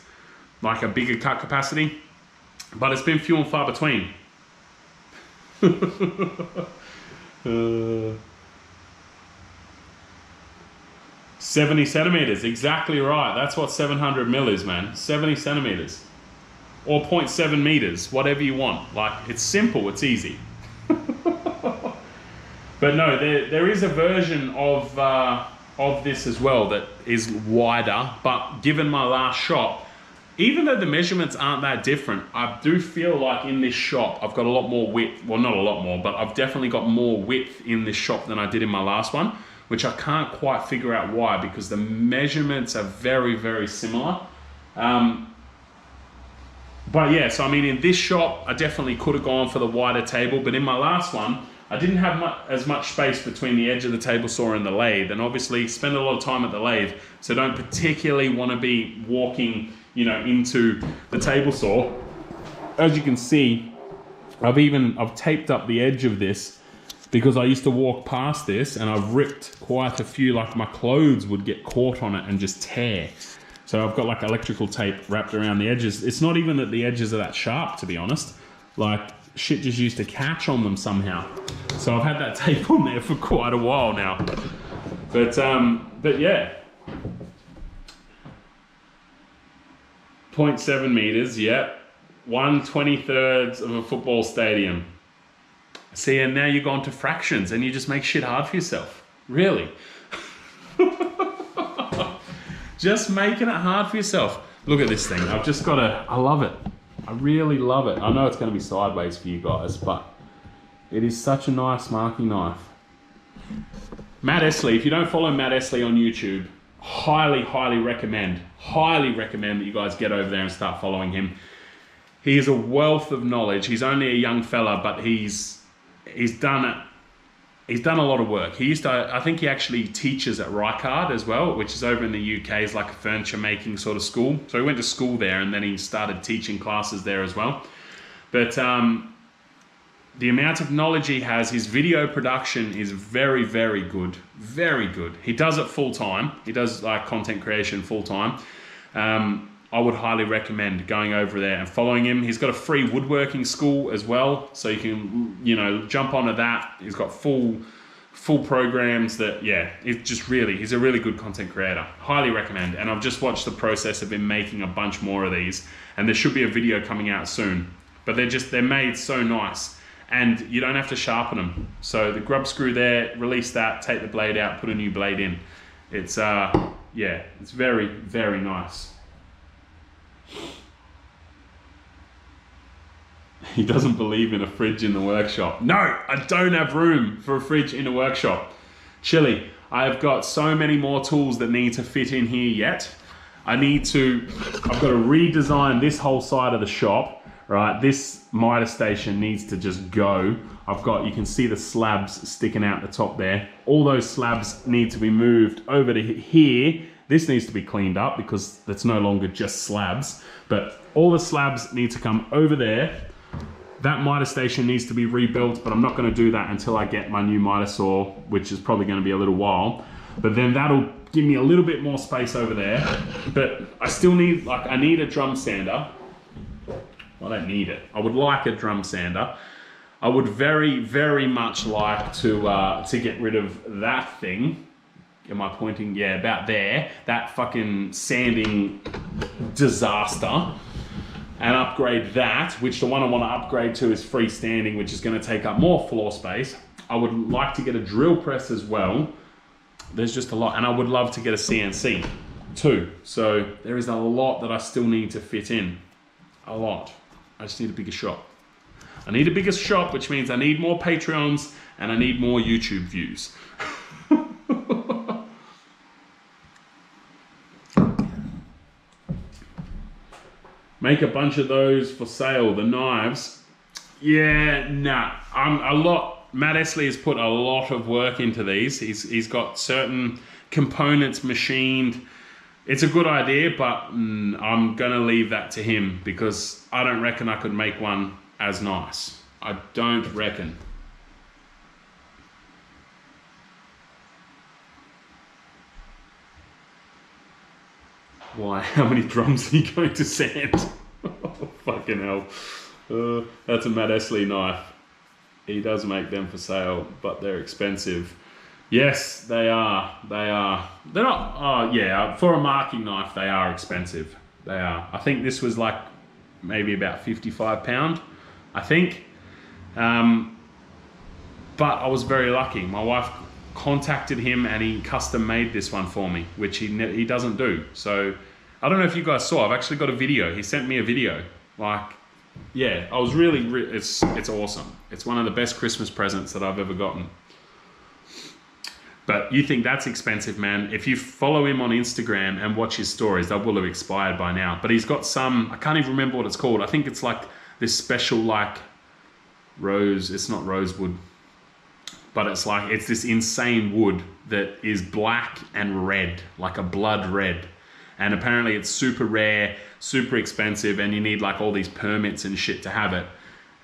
like a bigger cut capacity, but it's been few and far between. 70 centimeters, exactly right. That's what 700 mil is, man. 70 centimeters. Or 0.7 meters, whatever you want. Like, it's simple, it's easy. But no, there is a version of this as well that is wider, but given my last shot, even though the measurements aren't that different, I do feel like in this shop, I've got a lot more width. Well, not a lot more, but I've definitely got more width in this shop than I did in my last one, which I can't quite figure out why, because the measurements are very, very similar. But yeah, so I mean, in this shop, I definitely could have gone for the wider table, but in my last one, I didn't have as much space between the edge of the table saw and the lathe, and obviously spend a lot of time at the lathe, so don't particularly want to be walking, you know, into the table saw. As you can see, I've taped up the edge of this because I used to walk past this and I've ripped quite a few, like my clothes would get caught on it and just tear. So I've got like electrical tape wrapped around the edges. It's not even that the edges are that sharp, to be honest. Like, shit just used to catch on them somehow. So I've had that tape on there for quite a while now. But yeah. 0.7 meters, yeah. 1/23 of a football stadium. See, and now you've gone to fractions and you just make shit hard for yourself. Really. Just making it hard for yourself. Look at this thing. I've just got to, I love it. I really love it. I know it's going to be sideways for you guys, but it is such a nice marking knife. Matt Esley, if you don't follow Matt Esley on YouTube, highly recommend that you guys get over there and start following him. He is a wealth of knowledge. He's only a young fella, but he's done it. He's done a lot of work. He used to, I think he actually teaches at Rykard as well, which is over in the UK. It's like a furniture making sort of school. So he went to school there and then he started teaching classes there as well. But the amount of knowledge he has, his video production is very, very good. Very good. He does it full time. He does like content creation full time. I would highly recommend going over there and following him. He's got a free woodworking school as well, so you can, you know, jump onto that. He's got full programs that, yeah, it's just really, he's a really good content creator. Highly recommend. And I've just watched the process of him making a bunch more of these, and there should be a video coming out soon. But they're made so nice, and you don't have to sharpen them. So the grub screw there, release that, take the blade out, put a new blade in. It's yeah, it's very, very nice. He doesn't believe in a fridge in the workshop. No, I don't have room for a fridge in a workshop. Chili, I have got so many more tools that need to fit in here yet. I've got to redesign this whole side of the shop, right? This miter station needs to just go. You can see the slabs sticking out the top there. All those slabs need to be moved over to here. This needs to be cleaned up because it's no longer just slabs, but all the slabs need to come over there. That miter station needs to be rebuilt, but I'm not going to do that until I get my new miter saw, which is probably going to be a little while. But then that'll give me a little bit more space over there. But I still need, I need a drum sander. Well, I don't need it. I would like a drum sander. I would very, very much like to get rid of that thing. Am I pointing? Yeah, about there. That fucking sanding disaster. and upgrade that, which the one I want to upgrade to is freestanding, which is going to take up more floor space. I would like to get a drill press as well. There's just a lot, and I would love to get a CNC too. So there is a lot that I still need to fit in. A lot. I just need a bigger shop. I need a bigger shop, which means I need more Patreons and I need more YouTube views. Make a bunch of those for sale, the knives. Yeah, nah. Matt Essley has put a lot of work into these. He's got certain components machined. It's a good idea, but I'm gonna leave that to him because I don't reckon I could make one as nice. I don't reckon. Why? How many drums are you going to sand? Oh, fucking hell. That's a Matt Essley knife. He does make them for sale, but they're expensive. Yes, they are. They are. They're not, oh yeah, for a marking knife, they are expensive. They are. I think this was like maybe about £55, I think. But I was very lucky. My wife contacted him and he custom made this one for me, which he doesn't do. So I don't know if you guys saw, I've actually got a video. He sent me a video. Like, yeah, I was really, it's awesome. It's one of the best Christmas presents that I've ever gotten. But you think that's expensive, man. If you follow him on Instagram and watch his stories, they will have expired by now. But he's got some, I can't even remember what it's called. I think it's like this special like rose, it's not rosewood, but it's like, it's this insane wood that is black and red, like a blood red. And apparently it's super rare, super expensive, and you need like all these permits and shit to have it.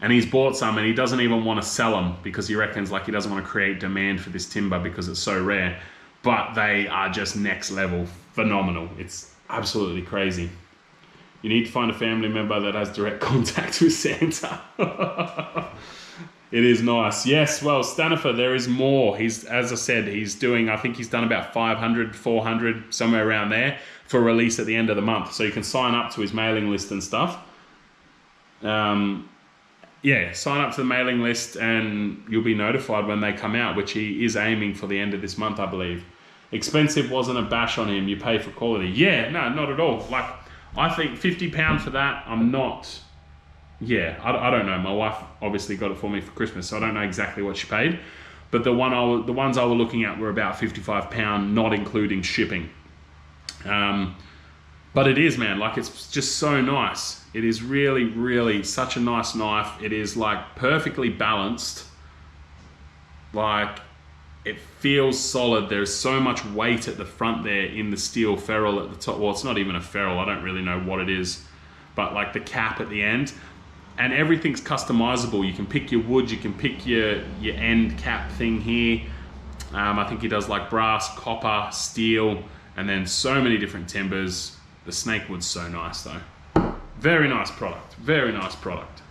And he's bought some and he doesn't even want to sell them because he reckons like he doesn't want to create demand for this timber because it's so rare. But they are just next level, phenomenal. It's absolutely crazy. You need to find a family member that has direct contact with Santa. It is nice. Yes, well, Stanifer, there is more. He's, as I said, he's doing, I think he's done about 500, 400, somewhere around there for release at the end of the month. So you can sign up to his mailing list and stuff. Yeah, sign up to the mailing list and you'll be notified when they come out, which he is aiming for the end of this month, I believe. Expensive wasn't a bash on him. You pay for quality. Yeah, no, not at all. Like, I think £50 for that, I'm not... Yeah, I don't know. My wife obviously got it for me for Christmas, so I don't know exactly what she paid. But the ones I was looking at were about £55, not including shipping. But it is, man, like it's just so nice. It is really, really such a nice knife. It is like perfectly balanced. Like it feels solid. There's so much weight at the front there in the steel ferrule at the top. Well, it's not even a ferrule. I don't really know what it is, but like the cap at the end. And everything's customizable. You can pick your wood, you can pick your end cap thing here. I think he does like brass, copper, steel, and then so many different timbers. The snake wood's so nice though. Very nice product, very nice product.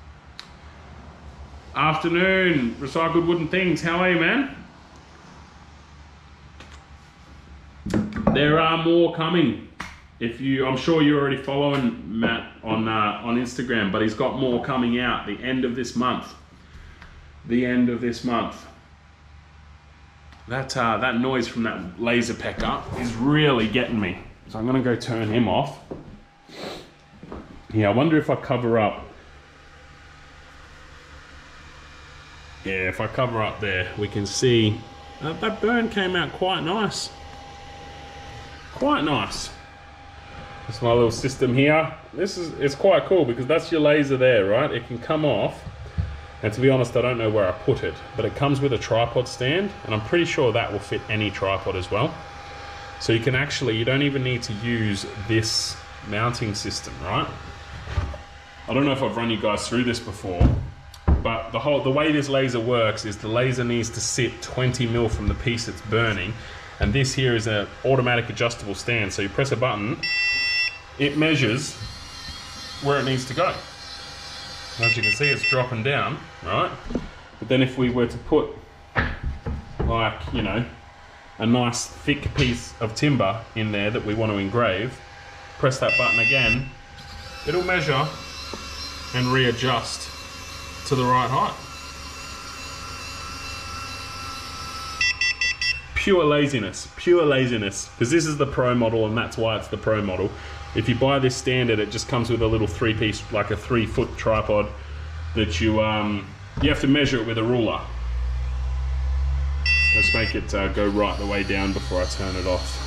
Afternoon, Recycled Wooden Things. How are you, man? There are more coming. I'm sure you're already following Matt on Instagram, but he's got more coming out the end of this month. The end of this month. That noise from that laser pecker is really getting me. So I'm gonna go turn him off. Yeah, I wonder if I cover up. Yeah, if I cover up there, we can see that burn came out quite nice. Quite nice. That's my little system here. It's quite cool because that's your laser there, right? It can come off. And to be honest, I don't know where I put it, but it comes with a tripod stand, and I'm pretty sure that will fit any tripod as well. So you can actually, you don't even need to use this mounting system, right? I don't know if I've run you guys through this before, but the way this laser works is the laser needs to sit 20 mil from the piece it's burning, and this here is an automatic adjustable stand. So you press a button, it measures where it needs to go. As you can see, it's dropping down, right? But then if we were to put, like, you know, a nice thick piece of timber in there that we want to engrave, press that button again, it'll measure and readjust to the right height. Pure laziness, because this is the Pro model and that's why it's the Pro model. If you buy this standard, it just comes with a little 3-piece, like a 3-foot tripod that you have to measure it with a ruler. Let's make it go right the way down before I turn it off.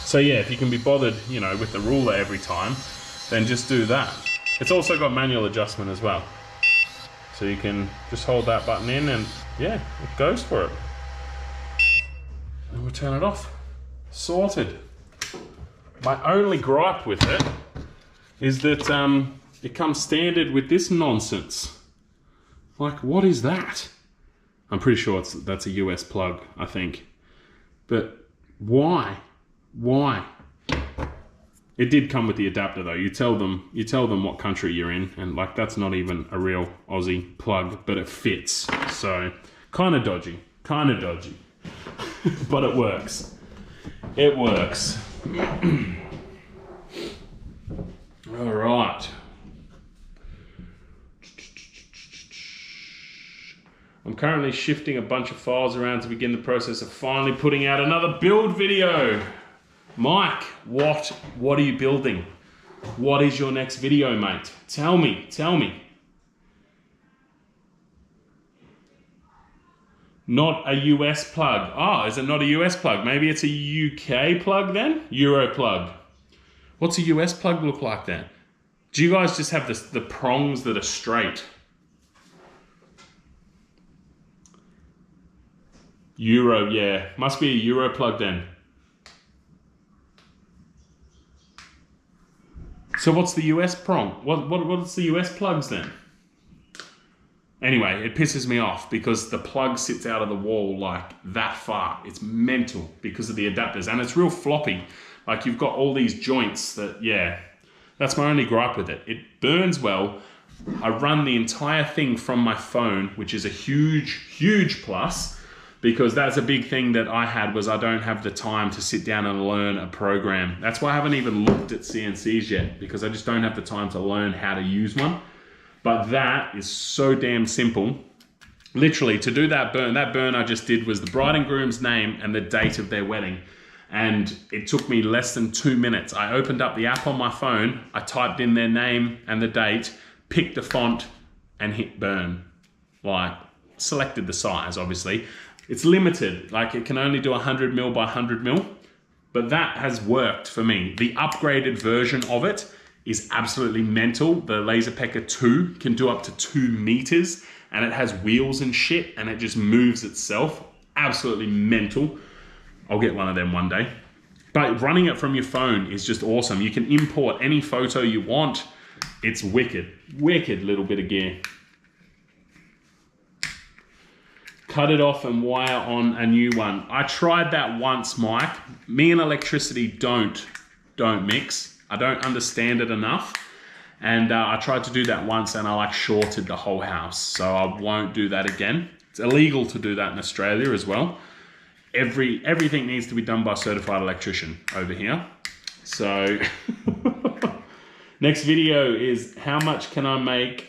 So yeah, if you can be bothered, you know, with the ruler every time, then just do that. It's also got manual adjustment as well. So you can just hold that button in and yeah, it goes for it. And we'll turn it off. Sorted. My only gripe with it is that it comes standard with this nonsense. Like, what is that? I'm pretty sure that's a US plug, I think. But why? Why? It did come with the adapter though. You tell them what country you're in, and like that's not even a real Aussie plug, but it fits. So kind of dodgy. But it works. It works. All right. I'm currently shifting a bunch of files around to begin the process of finally putting out another build video. Mike, what are you building? What is your next video, mate? Tell me. Not a US plug. Oh, is it not a US plug? Maybe it's a UK plug then? Euro plug. What's a US plug look like then? Do you guys just have the prongs that are straight? Euro, yeah. Must be a Euro plug then. So what's the US prong? What's the US plugs then? Anyway, it pisses me off because the plug sits out of the wall like that far. It's mental because of the adapters and it's real floppy. Like you've got all these joints that, yeah, that's my only gripe with it. It burns well. I run the entire thing from my phone, which is a huge plus. Because that's a big thing that I had was I don't have the time to sit down and learn a program. That's why I haven't even looked at CNCs yet, because I just don't have the time to learn how to use one. But that is so damn simple. Literally, to do that burn I just did was the bride and groom's name and the date of their wedding. And it took me less than 2 minutes. I opened up the app on my phone, I typed in their name and the date, picked the font and hit burn. Like, selected the size, obviously. It's limited, like it can only do 100 mil by 100 mil, but that has worked for me. The upgraded version of it is absolutely mental. The Laserpecker 2 can do up to 2 meters and it has wheels and shit and it just moves itself. Absolutely mental. I'll get one of them one day. But running it from your phone is just awesome. You can import any photo you want. It's wicked little bit of gear. Cut it off and wire on a new one. I tried that once, Mike. Me and electricity don't mix. I don't understand it enough. And I tried to do that once and I like shorted the whole house. So I won't do that again. It's illegal to do that in Australia as well. Everything needs to be done by a certified electrician over here. So next video is how much can I make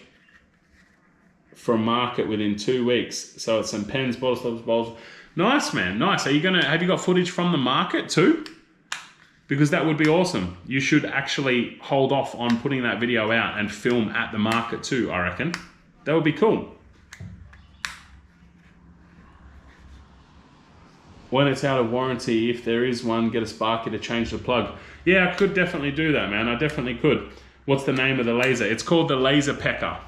from market within 2 weeks. So it's some pens, bottle stops, bowls. Nice, man, nice. Have you got footage from the market too? Because that would be awesome. You should actually hold off on putting that video out and film at the market too, I reckon. That would be cool. When it's out of warranty, if there is one, get a Sparky to change the plug. Yeah, I could definitely do that, man. I definitely could. What's the name of the laser? It's called the Laserpecker.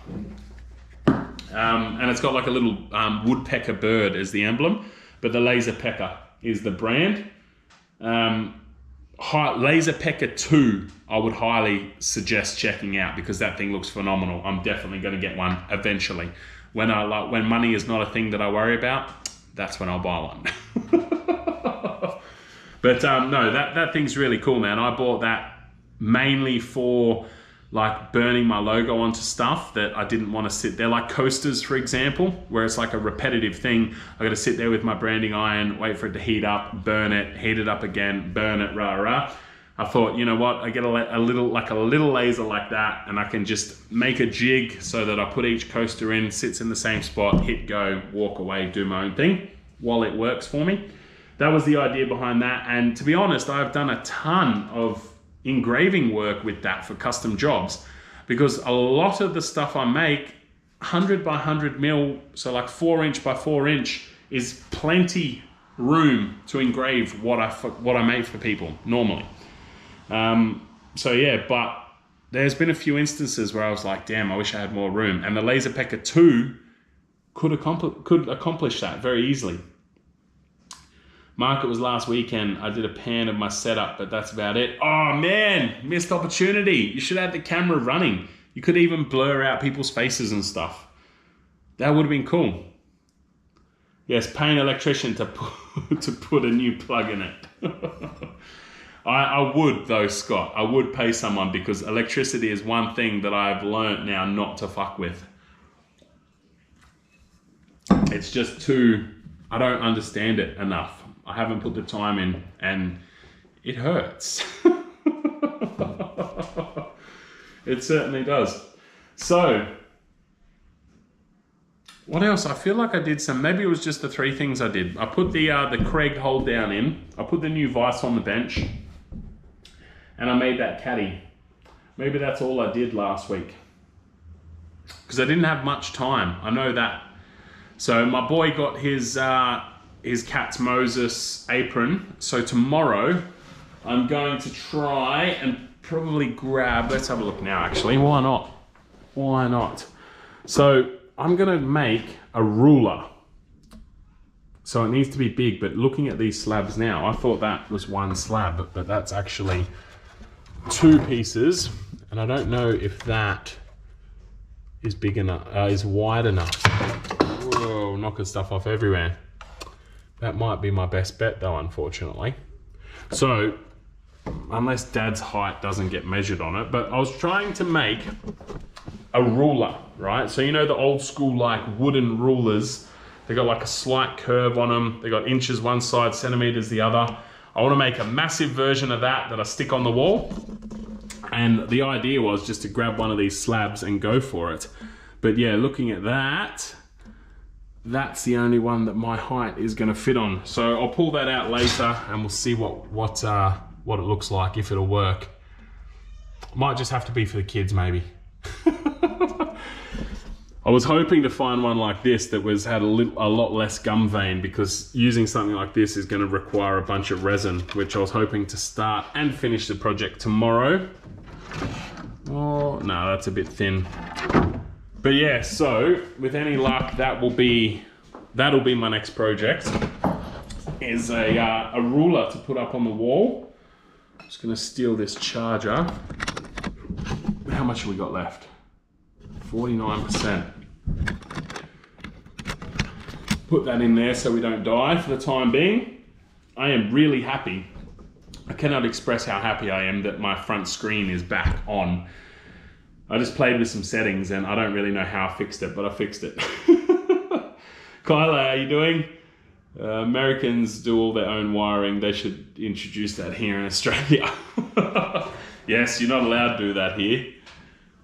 And it's got like a little woodpecker bird as the emblem, but the Laserpecker is the brand. Laserpecker 2, I would highly suggest checking out because that thing looks phenomenal. I'm definitely going to get one eventually. When money is not a thing that I worry about, that's when I'll buy one. But no, that thing's really cool, man. I bought that mainly for like burning my logo onto stuff that I didn't want to sit there, like coasters, for example, where it's like a repetitive thing. I got to sit there with my branding iron, wait for it to heat up, burn it, heat it up again, burn it, rah, rah. I thought, you know what, I get a little laser like that, and I can just make a jig so that I put each coaster in, sits in the same spot, hit go, walk away, do my own thing while it works for me. That was the idea behind that. And to be honest, I've done a ton of engraving work with that for custom jobs, because a lot of the stuff I make, 100 by 100 mil, so like 4 inch by 4 inch, is plenty room to engrave what I make for people normally. So yeah, but there's been a few instances where I was like, damn, I wish I had more room. And the Laserpecker 2 could accomplish that very easily. Mark, it was last weekend. I did a pan of my setup, but that's about it. Oh man, missed opportunity. You should have the camera running. You could even blur out people's faces and stuff. That would have been cool. Yes, pay an electrician to put a new plug in it. I would though, Scott. I would pay someone, because electricity is one thing that I've learned now not to fuck with. It's just too, I don't understand it enough. I haven't put the time in, and it hurts. It certainly does. So, what else? I feel like I did some, maybe it was just the 3 things I did. I put the Craig hold down in, I put the new vise on the bench, and I made that caddy. Maybe that's all I did last week, because I didn't have much time. I know that. So my boy got his Cat's Moses apron. So tomorrow I'm going to try and probably grab, let's have a look now actually. Why not? Why not? So I'm gonna make a ruler. So it needs to be big, but looking at these slabs now, I thought that was one slab, but that's actually 2 pieces. And I don't know if that is big enough, is wide enough. Whoa, knocking stuff off everywhere. That might be my best bet though, unfortunately. So, unless Dad's height doesn't get measured on it, but I was trying to make a ruler, right? So you know the old school like wooden rulers, they got like a slight curve on them. They got inches one side, centimeters the other. I want to make a massive version of that I stick on the wall. And the idea was just to grab one of these slabs and go for it. But yeah, looking at that, that's the only one that my height is going to fit on. So I'll pull that out later and we'll see what it looks like, if it'll work. Might just have to be for the kids maybe. I was hoping to find one like this that had a lot less gum vein, because using something like this is going to require a bunch of resin, which I was hoping to start and finish the project tomorrow. Oh, no, that's a bit thin. But yeah, so with any luck, that'll be my next project, is a ruler to put up on the wall. I'm just going to steal this charger. How much have we got left? 49%. Put that in there so we don't die for the time being. I am really happy. I cannot express how happy I am that my front screen is back on. I just played with some settings and I don't really know how I fixed it, but I fixed it. Kyla, how you doing? Americans do all their own wiring. They should introduce that here in Australia. Yes, you're not allowed to do that here.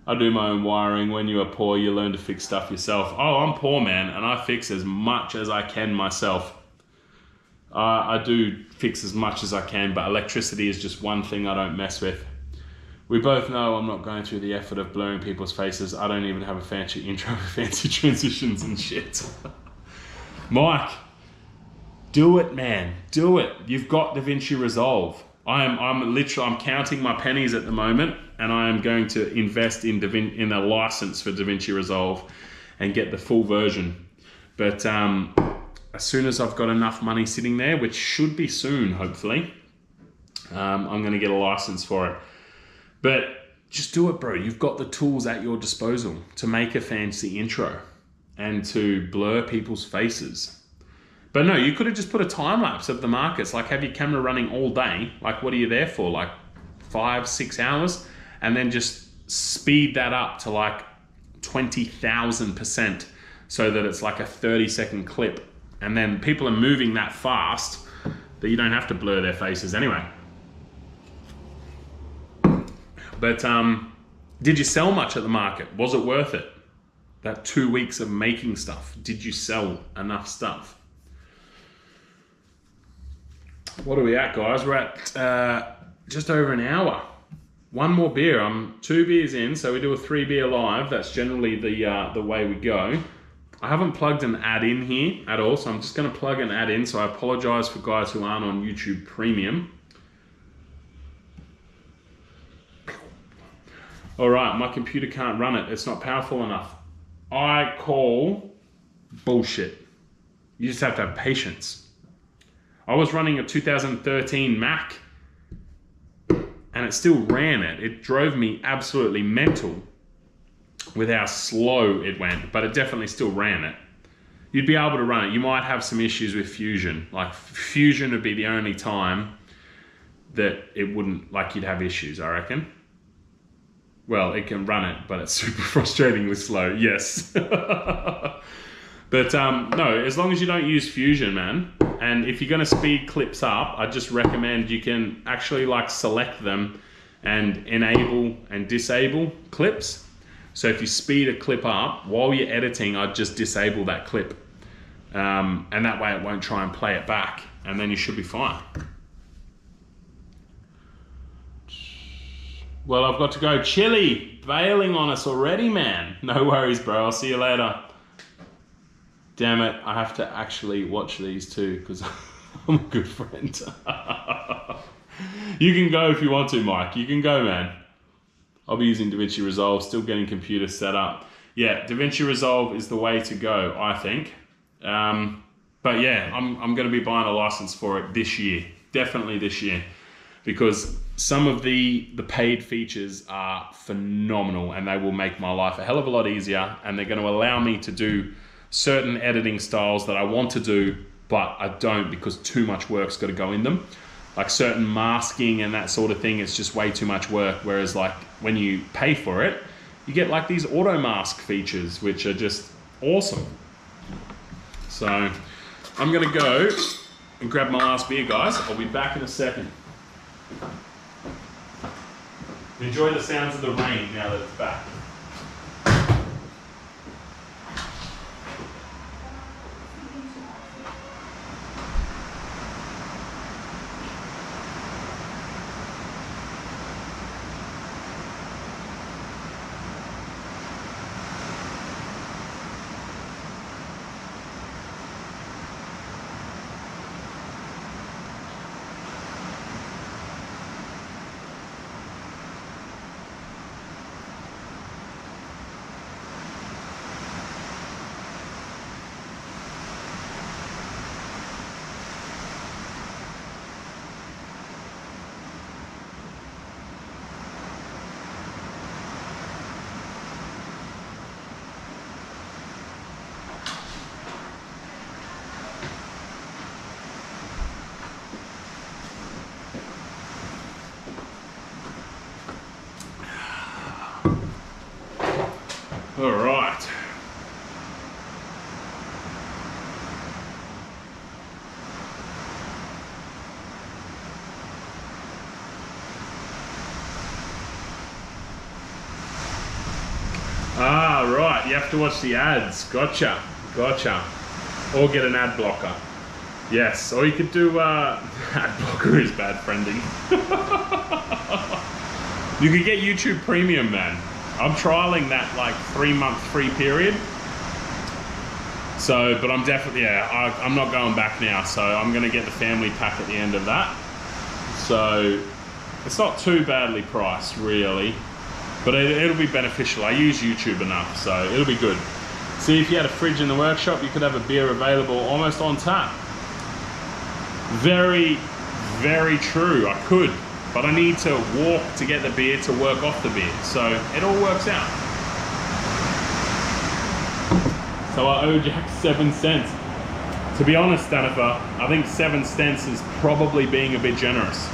I do my own wiring. When you are poor, you learn to fix stuff yourself. Oh, I'm poor, man, and I fix as much as I can myself. I do fix as much as I can, but electricity is just one thing I don't mess with. We both know I'm not going through the effort of blurring people's faces. I don't even have a fancy intro with fancy transitions and shit. Mike, do it, man. Do it. You've got DaVinci Resolve. I'm counting my pennies at the moment, and I am going to invest in a license for DaVinci Resolve and get the full version. But as soon as I've got enough money sitting there, which should be soon, hopefully, I'm going to get a license for it. But just do it, bro. You've got the tools at your disposal to make a fancy intro and to blur people's faces. But no, you could have just put a time lapse of the markets, like have your camera running all day. Like, what are you there for? Like 5-6 hours, and then just speed that up to like 20,000% so that it's like a 30-second clip. And then people are moving that fast that you don't have to blur their faces anyway. But did you sell much at the market? Was it worth it? That 2 weeks of making stuff, did you sell enough stuff? What are we at, guys? We're at just over an hour. One more beer. I'm 2 beers in, so we do a 3 beer live. That's generally the way we go. I haven't plugged an ad in here at all, so I'm just going to plug an ad in. So I apologize for guys who aren't on YouTube Premium. All right, my computer can't run it. It's not powerful enough. I call bullshit. You just have to have patience. I was running a 2013 Mac and it still ran it. It drove me absolutely mental with how slow it went, but it definitely still ran it. You'd be able to run it. You might have some issues with Fusion. Like Fusion would be the only time that it wouldn't, like you'd have issues, I reckon. Well, it can run it, but it's super frustratingly slow, yes. But no, as long as you don't use Fusion, man, and if you're gonna speed clips up, I just recommend you can actually like select them and enable and disable clips. So if you speed a clip up, while you're editing, I'd just disable that clip. And that way it won't try and play it back, and then you should be fine. Well, I've got to go. Chili, bailing on us already, man. No worries, bro. I'll see you later. Damn it, I have to actually watch these too because I'm a good friend. You can go if you want to, Mike. You can go, man. I'll be using DaVinci Resolve, still getting computer set up. Yeah, DaVinci Resolve is the way to go, I think. But yeah, I'm going to be buying a license for it this year. Definitely this year. Because some of the paid features are phenomenal and they will make my life a hell of a lot easier, and they're going to allow me to do certain editing styles that I want to do, but I don't because too much work's got to go in them. Like certain masking and that sort of thing, it's just way too much work. Whereas like when you pay for it, you get like these auto mask features, which are just awesome. So I'm going to go and grab my last beer, guys. I'll be back in a second. Enjoy the sounds of the rain now that it's back. All right. Ah, right. You have to watch the ads. Gotcha. Gotcha. Or get an ad blocker. Yes. Or you could do ad blocker is bad friending. You could get YouTube Premium, man. I'm trialing that like 3-month free period. So, but I'm definitely, yeah, I'm not going back now. So I'm going to get the family pack at the end of that. So it's not too badly priced really, but it'll be beneficial. I use YouTube enough, so it'll be good. See, if you had a fridge in the workshop, you could have a beer available almost on tap. Very, very true, I could. But I need to walk to get the beer to work off the beer. So it all works out. So I owe Jack 7 cents. To be honest, Danifer, I think 7 cents is probably being a bit generous.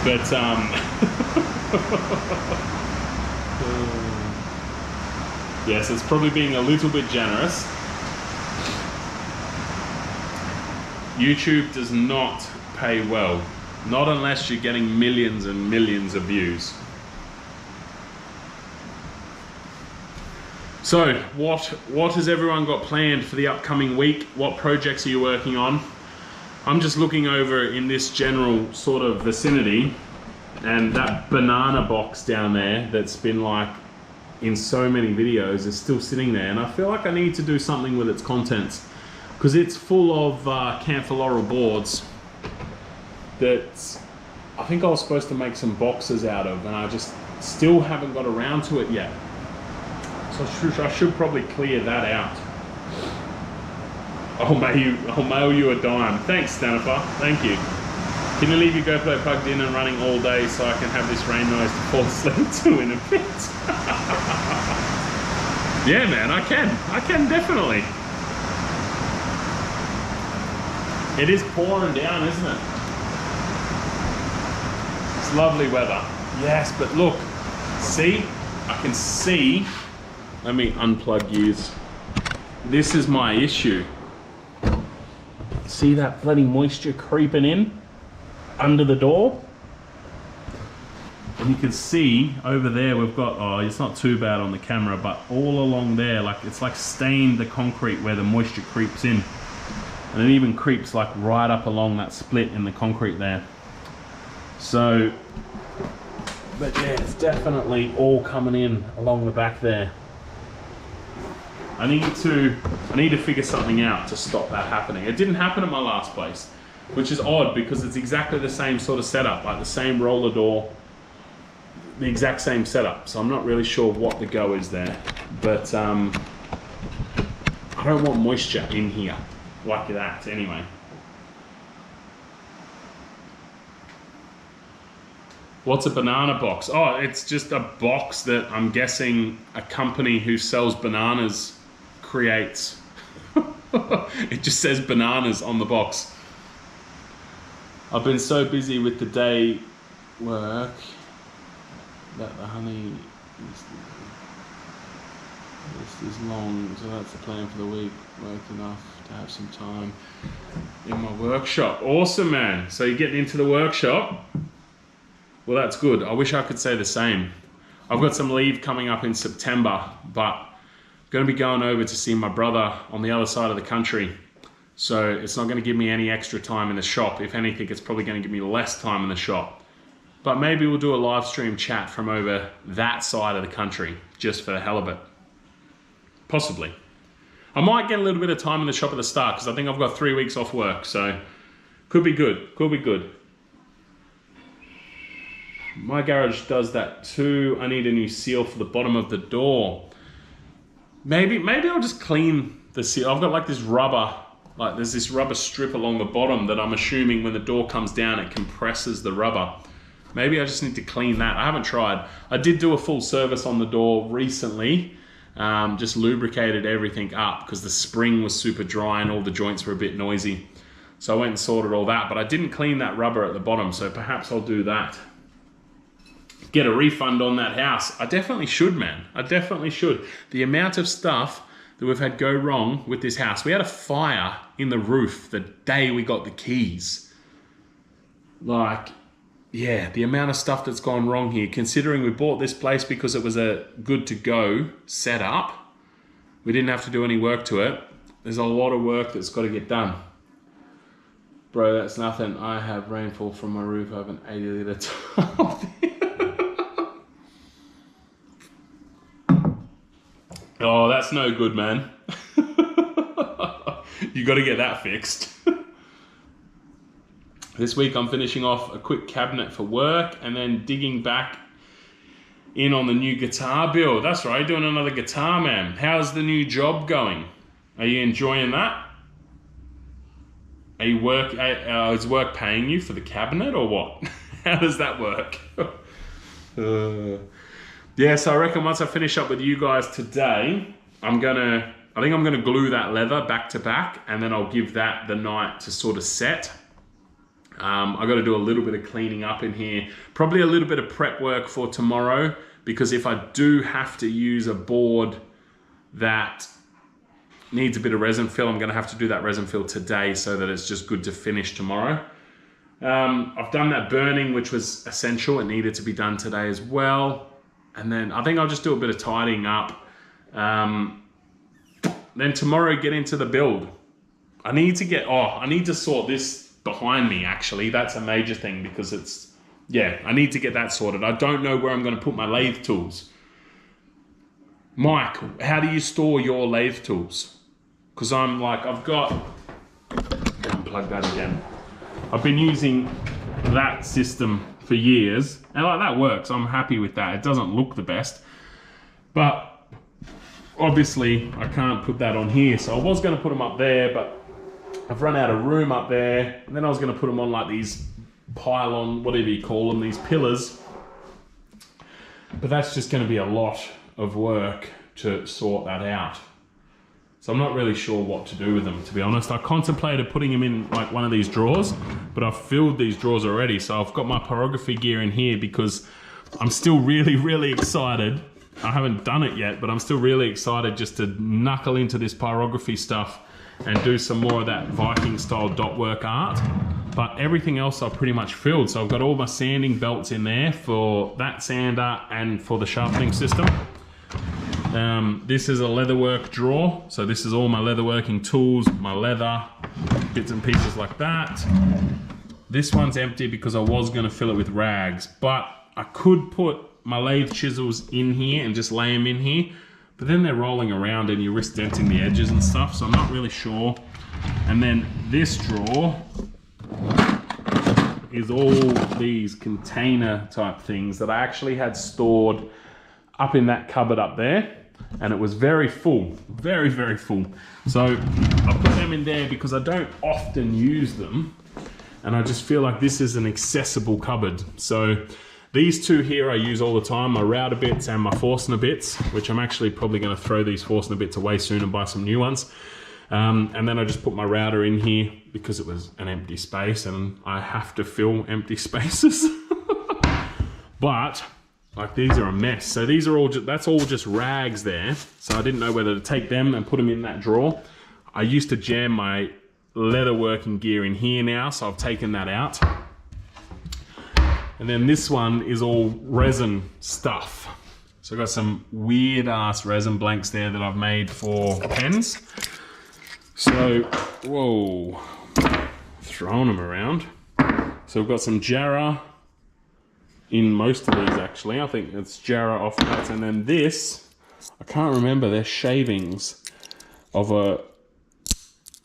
But yes, it's probably being a little bit generous. YouTube does not pay well. Not unless you're getting millions and millions of views. So, what has everyone got planned for the upcoming week? What projects are you working on? I'm just looking over in this general sort of vicinity, and that banana box down there that's been like in so many videos is still sitting there, and I feel like I need to do something with its contents because it's full of camphor laurel boards that I think I was supposed to make some boxes out of, and I just still haven't got around to it yet. So I should probably clear that out. I'll mail you a dime. Thanks, Stanifer. Thank you. Can you leave your GoPro plugged in and running all day so I can have this rain noise to fall asleep to in a bit? Yeah, man, I can. I can definitely. It is pouring down, isn't it? It's lovely weather. Yes, but look, see? I can see. Let me unplug yous. This is my issue. See that bloody moisture creeping in under the door? And you can see over there we've got, oh, it's not too bad on the camera, but all along there, like it's like stained the concrete where the moisture creeps in. And it even creeps like right up along that split in the concrete there. So, but yeah, it's definitely all coming in along the back there. I need to figure something out to stop that happening. It didn't happen at my last place, which is odd because it's exactly the same sort of setup, like the same roller door, the exact same setup. So I'm not really sure what the go is there, but I don't want moisture in here like that anyway. What's a banana box? Oh, it's just a box that I'm guessing a company who sells bananas creates. It just says bananas on the box. I've been so busy with the day work that the honey list is long, so that's the plan for the week. Worked enough to have some time in my workshop. Awesome, man. So you're getting into the workshop? Well, that's good. I wish I could say the same. I've got some leave coming up in September, but I'm going to be going over to see my brother on the other side of the country. So it's not going to give me any extra time in the shop. If anything, it's probably going to give me less time in the shop. But maybe we'll do a live stream chat from over that side of the country, just for the hell of it. Possibly. I might get a little bit of time in the shop at the start, because I think I've got 3 weeks off work, so could be good, could be good. My garage does that too. I need a new seal for the bottom of the door. Maybe I'll just clean the seal. I've got like this rubber, like there's this rubber strip along the bottom that I'm assuming when the door comes down, it compresses the rubber. Maybe I just need to clean that. I haven't tried. I did do a full service on the door recently. Just lubricated everything up because the spring was super dry and all the joints were a bit noisy. So I went and sorted all that, but I didn't clean that rubber at the bottom, so perhaps I'll do that. Get a refund on that house. I definitely should, man. I definitely should. The amount of stuff that we've had go wrong with this house. We had a fire in the roof the day we got the keys. Like, yeah, the amount of stuff that's gone wrong here, considering we bought this place because it was a good to go setup. We didn't have to do any work to it. There's a lot of work that's got to get done. Bro, that's nothing. I have rainfall from my roof. I have an 80 litre tub. Oh, that's no good, man. You got to get that fixed. This week I'm finishing off a quick cabinet for work and then digging back in on the new guitar build. That's right, doing another guitar, man. How's the new job going? Are you enjoying that? Is work paying you for the cabinet or what? How does that work? Yeah, so I reckon once I finish up with you guys today, I think I'm gonna glue that leather back to back, and then I'll give that the night to sort of set. I got to do a little bit of cleaning up in here, probably a little bit of prep work for tomorrow, because if I do have to use a board that needs a bit of resin fill, I'm going to have to do that resin fill today so that it's just good to finish tomorrow. I've done that burning, which was essential. It needed to be done today as well. And then I think I'll just do a bit of tidying up. Then tomorrow get into the build. I need to sort this behind me actually. That's a major thing because I need to get that sorted. I don't know where I'm going to put my lathe tools. Mike, how do you store your lathe tools? Because I've got, unplug that again. I've been using that system for years and that works. I'm happy with that. It doesn't look the best, but obviously I can't put that on here. So I was going to put them up there, but I've run out of room up there. And then I was going to put them on like these pylon, whatever you call them, these pillars. But that's just going to be a lot of work to sort that out. So I'm not really sure what to do with them, to be honest. I contemplated putting them in like one of these drawers, but I've filled these drawers already. So I've got my pyrography gear in here because I'm still really, really excited. I haven't done it yet, but I'm still really excited just to knuckle into this pyrography stuff and do some more of that Viking style dot work art. But everything else I've pretty much filled. So I've got all my sanding belts in there for that sander and for the sharpening system. This is a leatherwork drawer. So this is all my leatherworking tools, my leather, bits and pieces like that. This one's empty because I was gonna fill it with rags, but I could put my lathe chisels in here and just lay them in here, but then they're rolling around and you risk denting the edges and stuff, so I'm not really sure. And then this drawer is all these container type things that I actually had stored up in that cupboard up there, and it was very full, very, very full. So I put them in there because I don't often use them, and I just feel like this is an accessible cupboard. So these two here I use all the time, my router bits and my Forstner bits, which I'm actually probably going to throw these Forstner bits away soon and buy some new ones. And then I just put my router in here because it was an empty space and I have to fill empty spaces. But like these are a mess. So these are all that's all just rags there. So I didn't know whether to take them and put them in that drawer. I used to jam my leatherworking gear in here now, so I've taken that out. And then this one is all resin stuff. So I've got some weird ass resin blanks there that I've made for pens. So, whoa, throwing them around. So we've got some Jarrah in most of these actually. I think it's Jarrah offcuts, and then this, I can't remember, they're shavings of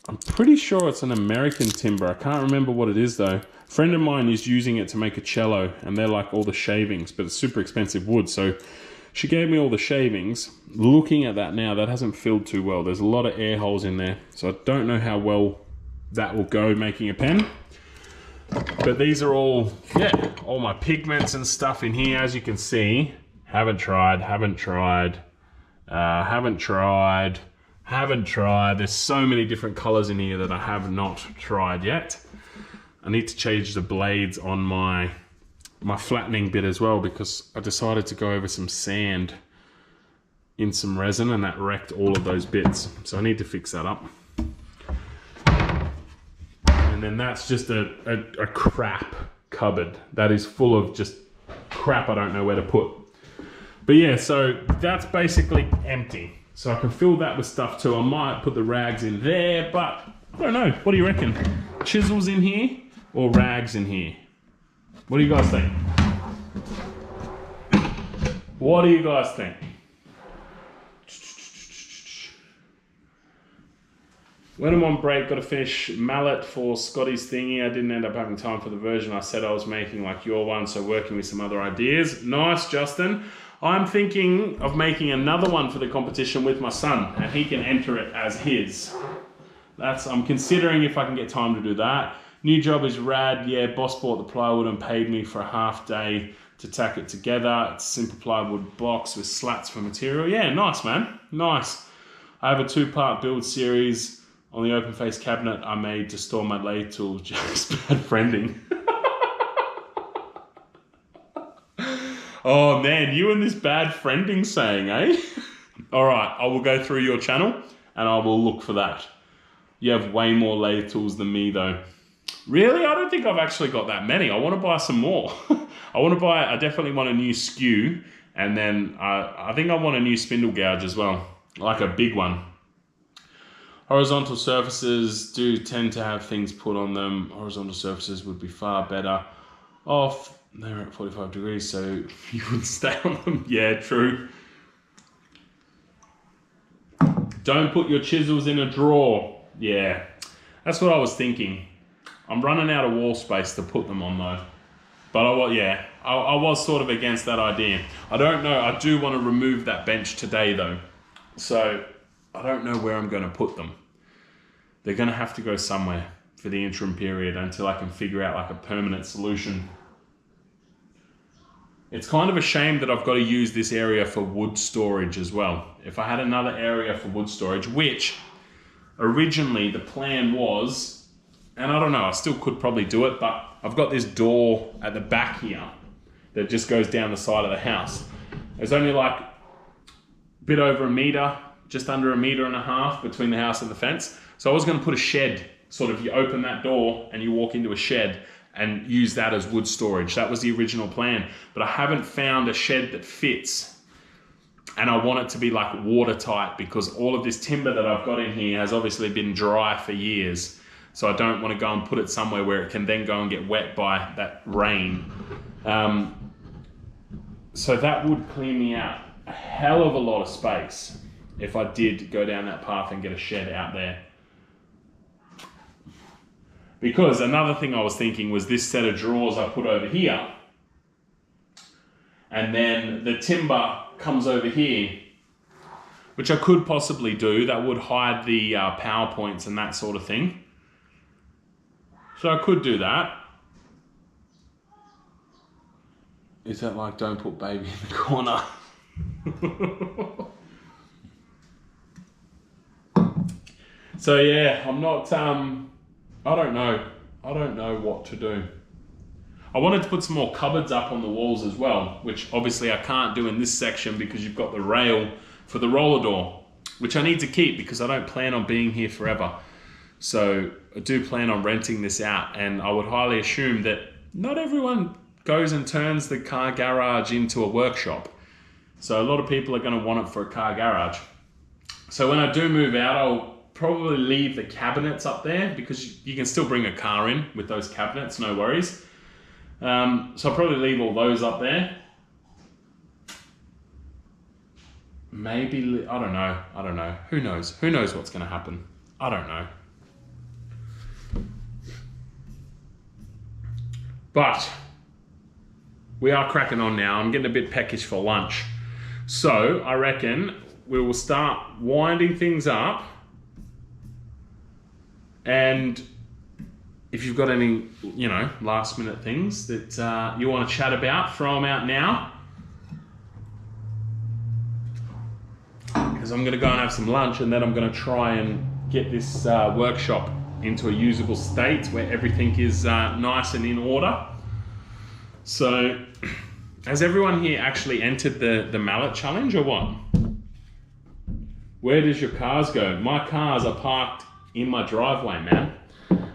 I'm pretty sure it's an American timber. I can't remember what it is though. A friend of mine is using it to make a cello, and they're like all the shavings, but it's super expensive wood. So she gave me all the shavings. Looking at that now, that hasn't filled too well. There's a lot of air holes in there. So I don't know how well that will go making a pen. But these are all, yeah, all my pigments and stuff in here, as you can see. Haven't tried. There's so many different colors in here that I have not tried yet. I need to change the blades on my flattening bit as well, because I decided to go over some sand in some resin and that wrecked all of those bits. So I need to fix that up. And then that's just a crap cupboard that is full of just crap I don't know where to put. But yeah, so that's basically empty. So I can fill that with stuff too. I might put the rags in there, but I don't know. What do you reckon? Chisels in here or rags in here? What do you guys think? What do you guys think? When I'm on break, got to finish mallet for Scotty's thingy. I didn't end up having time for the version I said I was making like your one, so working with some other ideas. Nice, Justin. I'm thinking of making another one for the competition with my son, and he can enter it as his. I'm considering if I can get time to do that. New job is rad. Yeah, boss bought the plywood and paid me for a half day to tack it together. It's a simple plywood box with slats for material. Yeah, nice, man. Nice. I have a 2-part build series on the open face cabinet I made to store my lathe tools. Just bad friending. Oh man, you and this bad friending saying, eh? All right, I will go through your channel and I will look for that. You have way more lathe tools than me though. Really? I don't think I've actually got that many. I want to buy some more. I definitely want a new skew, and then I think I want a new spindle gouge as well, like a big one. Horizontal surfaces do tend to have things put on them. Horizontal surfaces would be far better off. They're at 45 degrees, so you wouldn't stay on them. Yeah, true. Don't put your chisels in a drawer. Yeah, that's what I was thinking. I'm running out of wall space to put them on though. But I was sort of against that idea. I don't know, I do want to remove that bench today though. So I don't know where I'm going to put them. They're going to have to go somewhere for the interim period until I can figure out like a permanent solution. It's kind of a shame that I've got to use this area for wood storage as well. If I had another area for wood storage, which originally the plan was, and I don't know, I still could probably do it, but I've got this door at the back here that just goes down the side of the house. There's only like a bit over a meter, just under 1.5 meters between the house and the fence. So I was going to put a shed, sort of you open that door and you walk into a shed and use that as wood storage. That was the original plan, but I haven't found a shed that fits. And I want it to be like watertight because all of this timber that I've got in here has obviously been dry for years. So I don't want to go and put it somewhere where it can then go and get wet by that rain. So that would clear me out a hell of a lot of space if I did go down that path and get a shed out there. Because another thing I was thinking was this set of drawers I put over here, and then the timber comes over here, which I could possibly do. That would hide the power points and that sort of thing. So I could do that. Is that like don't put baby in the corner? So yeah, I'm not, I don't know what to do. I wanted to put some more cupboards up on the walls as well, which obviously I can't do in this section because you've got the rail for the roller door, which I need to keep because I don't plan on being here forever. So I do plan on renting this out, and I would highly assume that not everyone goes and turns the car garage into a workshop. So a lot of people are going to want it for a car garage. So when I do move out, I'll probably leave the cabinets up there because you can still bring a car in with those cabinets, no worries. So I'll probably leave all those up there. Maybe, I don't know. Who knows? Who knows what's going to happen? I don't know. But we are cracking on now. I'm getting a bit peckish for lunch. So I reckon we will start winding things up. And if you've got any, last minute things that you want to chat about, throw them out now. Because I'm going to go and have some lunch, and then I'm going to try and get this workshop into a usable state where everything is nice and in order. So, has everyone here actually entered the mallet challenge or what? Where does your cars go? My cars are parked in my driveway, man.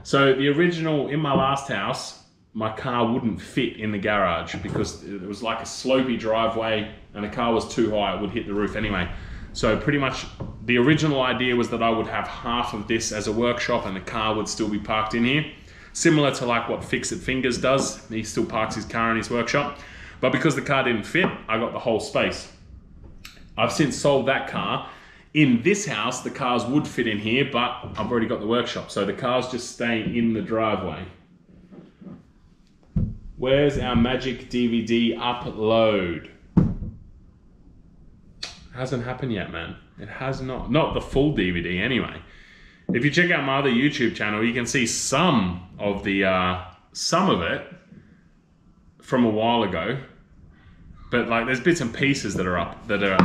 So the original, in my last house, my car wouldn't fit in the garage because it was like a slopey driveway and the car was too high, it would hit the roof anyway. So pretty much the original idea was that I would have half of this as a workshop and the car would still be parked in here. Similar to like what Fix It Fingers does. He still parks his car in his workshop. But because the car didn't fit, I got the whole space. I've since sold that car. In this house, the cars would fit in here, but I've already got the workshop. So the cars just stay in the driveway. Where's our magic DVD upload? Hasn't happened yet, man. It has not. Not the full DVD anyway. If you check out my other YouTube channel, you can see some of it from a while ago. But like, there's bits and pieces that are up, that are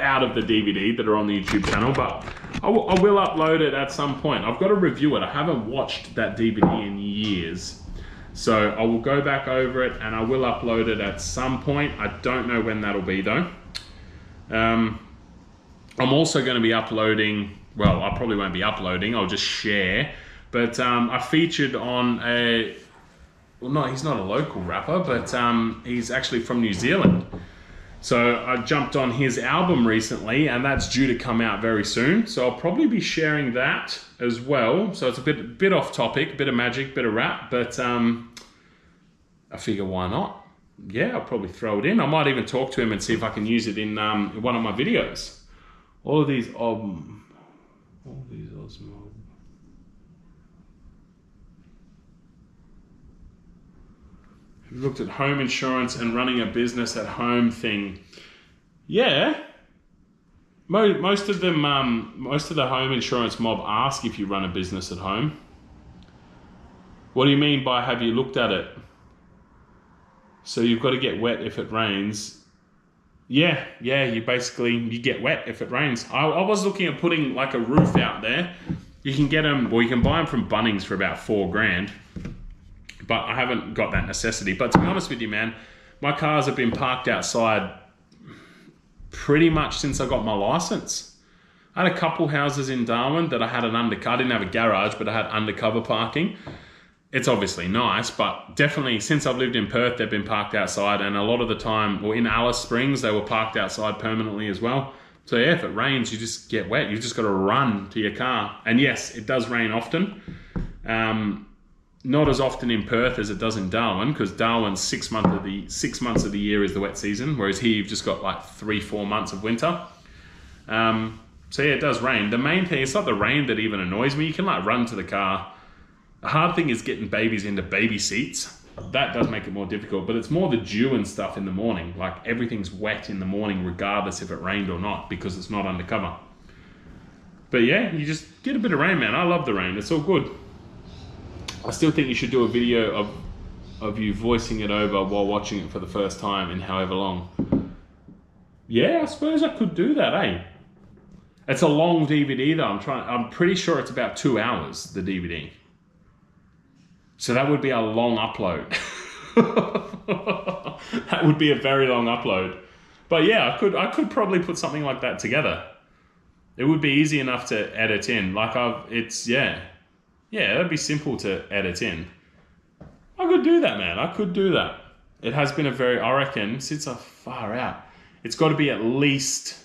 out of the DVD that are on the YouTube channel. But I will upload it at some point. I've got to review it. I haven't watched that DVD in years. So I will go back over it and I will upload it at some point. I don't know when that'll be though. I'm also going to be uploading, well, I probably won't be uploading, I'll just share But I featured on a, well, no, he's not a local rapper, but he's actually from New Zealand. So I jumped on his album recently, and that's due to come out very soon. So I'll probably be sharing that as well. So it's a bit off topic, bit of magic, bit of rap, but I figure why not? Yeah, I'll probably throw it in. I might even talk to him and see if I can use it in one of my videos. All these Osmo. Have you looked at home insurance and running a business at home thing? Yeah. Most of the home insurance mob ask if you run a business at home. What do you mean by have you looked at it? So you've got to get wet if it rains. Yeah, you get wet if it rains. I was looking at putting like a roof out there. You can get them, well, you can buy them from Bunnings for about $4,000. But I haven't got that necessity. But to be honest with you, man, my cars have been parked outside pretty much since I got my license. I had a couple houses in Darwin that I had I didn't have a garage, but I had undercover parking. It's obviously nice, but definitely since I've lived in Perth, they've been parked outside, and a lot of the time, well, in Alice Springs, they were parked outside permanently as well. So yeah, if it rains, you just get wet. You've just got to run to your car. And yes, it does rain often. Not as often in Perth as it does in Darwin, because Darwin's 6 months of the year is the wet season, whereas here you've just got like 3-4 months of winter. So yeah, it does rain. The main thing, it's not the rain that even annoys me. You can like run to the car. The hard thing is getting babies into baby seats. That does make it more difficult, but it's more the dew and stuff in the morning. Like everything's wet in the morning regardless if it rained or not, because it's not undercover. But yeah, you just get a bit of rain, man. I love the rain. It's all good. I still think you should do a video of you voicing it over while watching it for the first time in however long. Yeah, I suppose I could do that, eh? It's a long DVD though. I'm pretty sure it's about 2 hours, the DVD. So that would be a long upload. That would be a very long upload. But yeah, I could probably put something like that together. It would be easy enough to edit in. Yeah, that'd be simple to edit in. I could do that, man. I could do that. It has been I reckon, since I'm far out, it's got to be at least,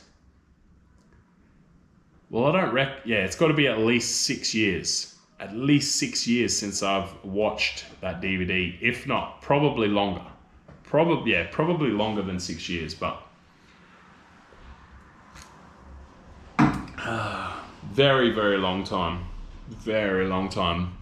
well, it's got to be at least 6 years. At least 6 years since I've watched that DVD. If not, probably longer. Probably longer than 6 years, but very, very long time. Very long time.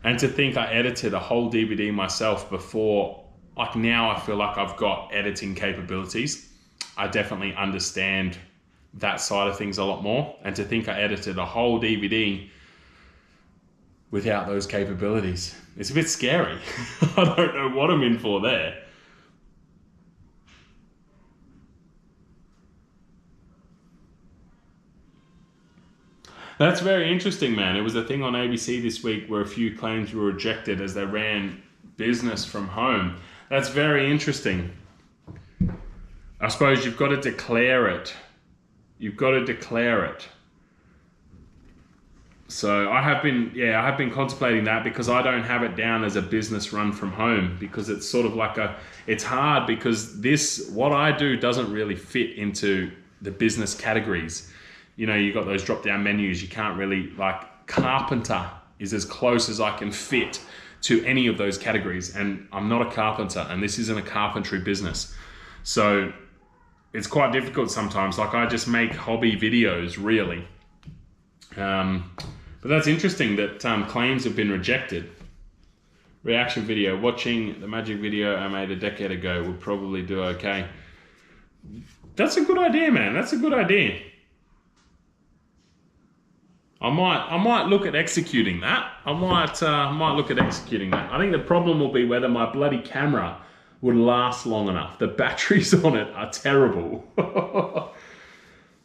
And to think I edited a whole DVD myself before, like now I feel like I've got editing capabilities. I definitely understand that side of things a lot more. And to think I edited a whole DVD without those capabilities, it's a bit scary. I don't know what I'm in for there. That's very interesting, man. It was a thing on ABC this week where a few claims were rejected as they ran business from home. That's very interesting. I suppose you've got to declare it. You've got to declare it. So I have been contemplating that, because I don't have it down as a business run from home, because it's sort of like it's hard because what I do doesn't really fit into the business categories. You know, you got those drop down menus. You can't really, like, carpenter is as close as I can fit to any of those categories. And I'm not a carpenter, and this isn't a carpentry business. So it's quite difficult sometimes. Like, I just make hobby videos, really. But that's interesting that claims have been rejected. Reaction video. Watching the magic video I made a decade ago would probably do okay. That's a good idea, man. That's a good idea. I might look at executing that. I might look at executing that. I think the problem will be whether my bloody camera would last long enough. The batteries on it are terrible.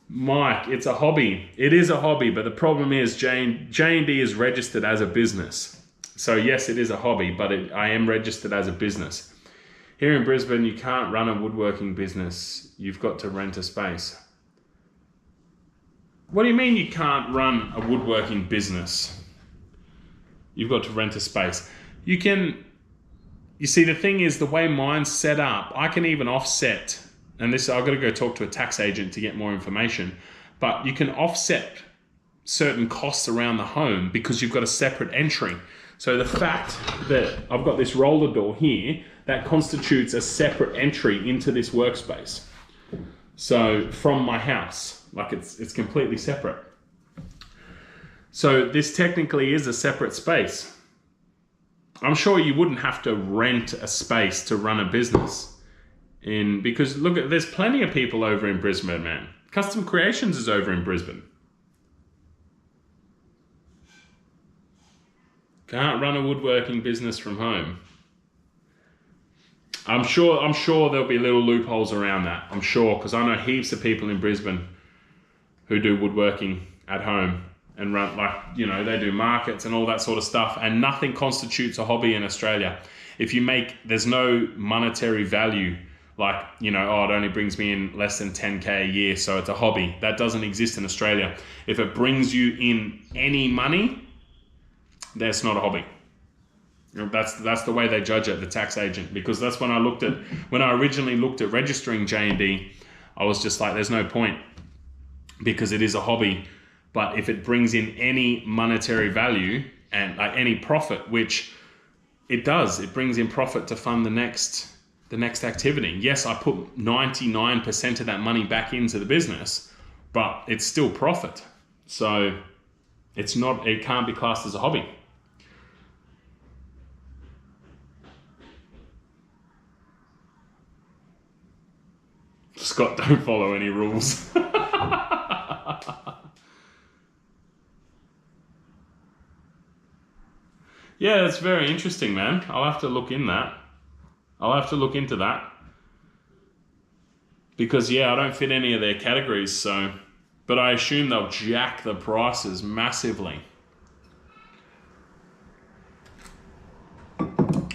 Mike, it's a hobby. It is a hobby, but the problem is J&D is registered as a business. So yes, it is a hobby, but I am registered as a business. Here in Brisbane, you can't run a woodworking business. You've got to rent a space. What do you mean you can't run a woodworking business? You've got to rent a space. You see, the thing is, the way mine's set up, I can even offset, and this, I've got to go talk to a tax agent to get more information, but you can offset certain costs around the home because you've got a separate entry. So the fact that I've got this roller door here, that constitutes a separate entry into this workspace. So from my house, like it's completely separate. So this technically is a separate space. I'm sure you wouldn't have to rent a space to run a business because look, there's plenty of people over in Brisbane, man. Custom Creations is over in Brisbane. Can't run a woodworking business from home. I'm sure there'll be little loopholes around that. I'm sure, because I know heaps of people in Brisbane who do woodworking at home and run, like, you know, they do markets and all that sort of stuff, and nothing constitutes a hobby in Australia. There's no monetary value, like, you know, oh, it only brings me in less than 10K a year, so it's a hobby. That doesn't exist in Australia. If it brings you in any money, that's not a hobby. That's the way they judge it, the tax agent, because that's when I originally looked at registering J&D, I was just like, there's no point, because it is a hobby. But if it brings in any monetary value and like any profit, which it does, it brings in profit to fund the next activity. Yes, I put 99% of that money back into the business, but it's still profit. So it can't be classed as a hobby. Scott, don't follow any rules. Yeah, that's very interesting, man. I'll have to look into that. Because, yeah, I don't fit any of their categories, so... But I assume they'll jack the prices massively.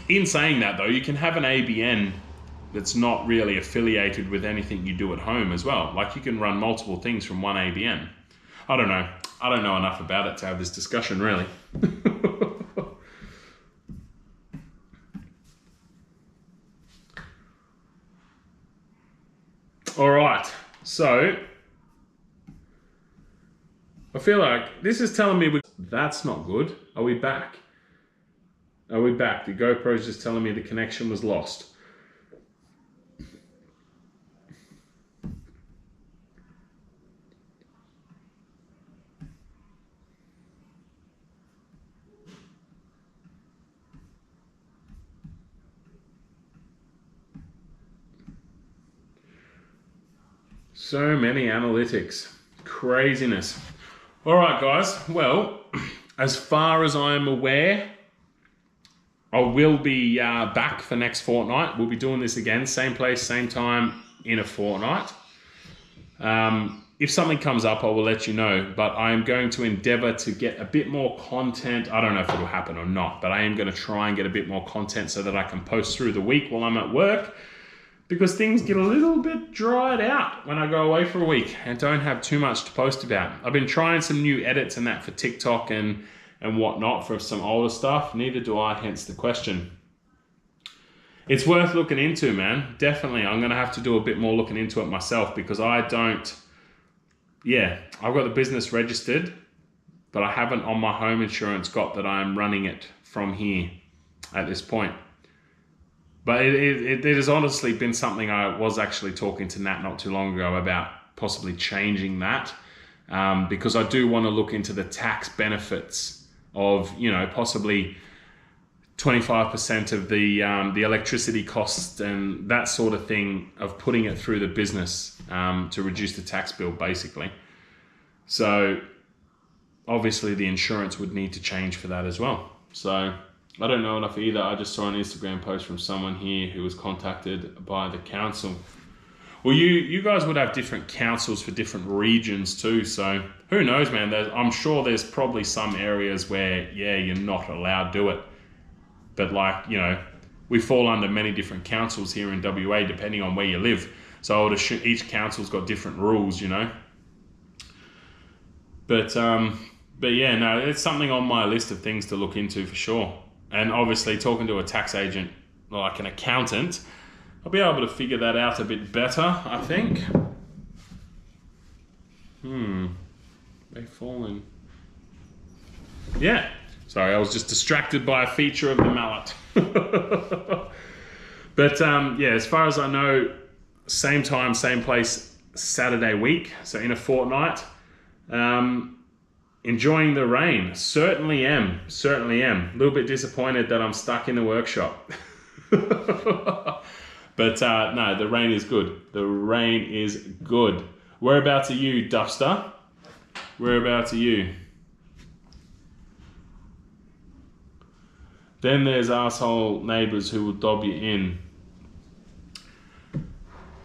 In saying that, though, you can have an ABN that's not really affiliated with anything you do at home as well. Like, you can run multiple things from one ABN. I don't know. I don't know enough about it to have this discussion, really. All right, so I feel like this is telling me that's not good. Are we back? The GoPro's just telling me the connection was lost. So many analytics. Craziness. All right, guys. Well, as far as I'm aware, I will be back for next fortnight. We'll be doing this again, same place, same time, in a fortnight. If something comes up, I will let you know, but I'm going to endeavor to get a bit more content. I don't know if it'll happen or not, but I am going to try and get a bit more content so that I can post through the week while I'm at work, because things get a little bit dried out when I go away for a week and don't have too much to post about. I've been trying some new edits and that for TikTok and whatnot for some older stuff. Neither do I, hence the question. It's worth looking into, man. Definitely. I'm going to have to do a bit more looking into it myself, because I've got the business registered, but I haven't on my home insurance got that I'm running it from here at this point. But it has honestly been something I was actually talking to Nat not too long ago about possibly changing that, because I do want to look into the tax benefits of, you know, possibly 25% of the electricity costs and that sort of thing, of putting it through the business to reduce the tax bill, basically. So obviously the insurance would need to change for that as well. So I don't know enough either. I just saw an Instagram post from someone here who was contacted by the council. Well, you guys would have different councils for different regions too, so who knows, man. I'm sure there's probably some areas where, yeah, you're not allowed to do it. But like, you know, we fall under many different councils here in WA depending on where you live. So I would assume each council's got different rules, you know. But But yeah, no, it's something on my list of things to look into for sure. And obviously talking to a tax agent, like an accountant, I'll be able to figure that out a bit better, I think. They're falling. Yeah. Sorry, I was just distracted by a feature of the mallet. But yeah, as far as I know, same time, same place, Saturday week. So in a fortnight. Enjoying the rain. Certainly am. Certainly am. A little bit disappointed that I'm stuck in the workshop. But no, the rain is good. The rain is good. Whereabouts are you, Duster? Whereabouts are you? Then there's asshole neighbours who will dob you in.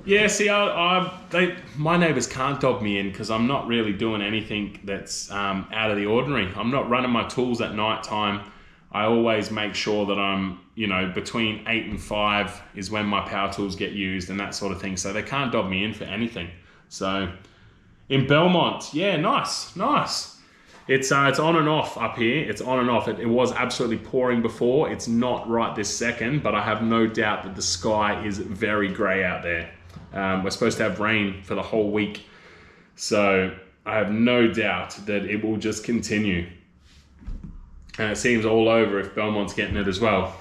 Yeah, see, my neighbours can't dob me in because I'm not really doing anything that's out of the ordinary. I'm not running my tools at night time. I always make sure that I'm, you know, between 8 and 5 is when my power tools get used and that sort of thing. So they can't dob me in for anything. So in Belmont, yeah, nice. It's on and off up here. It's on and off. It was absolutely pouring before. It's not right this second, but I have no doubt that the sky is very grey out there. We're supposed to have rain for the whole week. So I have no doubt that it will just continue. And it seems all over if Belmont's getting it as well.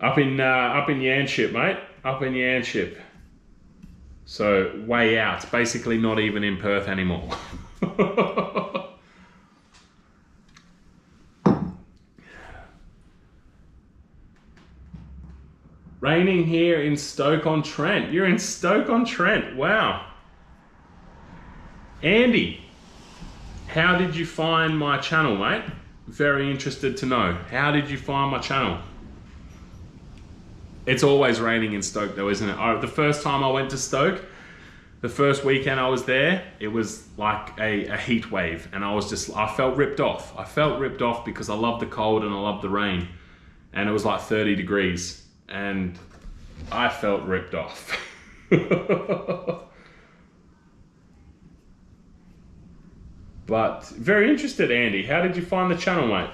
Up in Yanship, mate. Up in Yanship. So way out. Basically not even in Perth anymore. Raining here in Stoke-on-Trent. You're in Stoke-on-Trent. Wow. Andy, how did you find my channel, mate? Very interested to know. How did you find my channel? It's always raining in Stoke though, isn't it? The first time I went to Stoke, the first weekend I was there, it was like a heat wave and I felt ripped off. I felt ripped off because I love the cold and I love the rain. And it was like 30 degrees and I felt ripped off. But very interested, Andy. How did you find the channel, mate?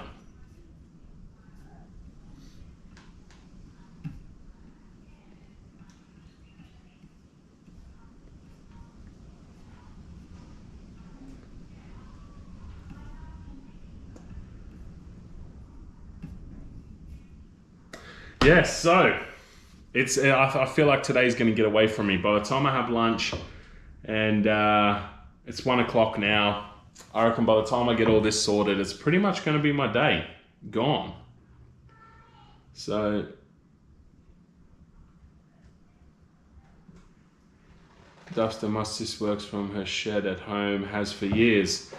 Yes, so it's. I feel like today's going to get away from me. By the time I have lunch, and it's 1 o'clock now, I reckon by the time I get all this sorted, it's pretty much going to be my day gone. So Duster, my sis works from her shed at home, has for years.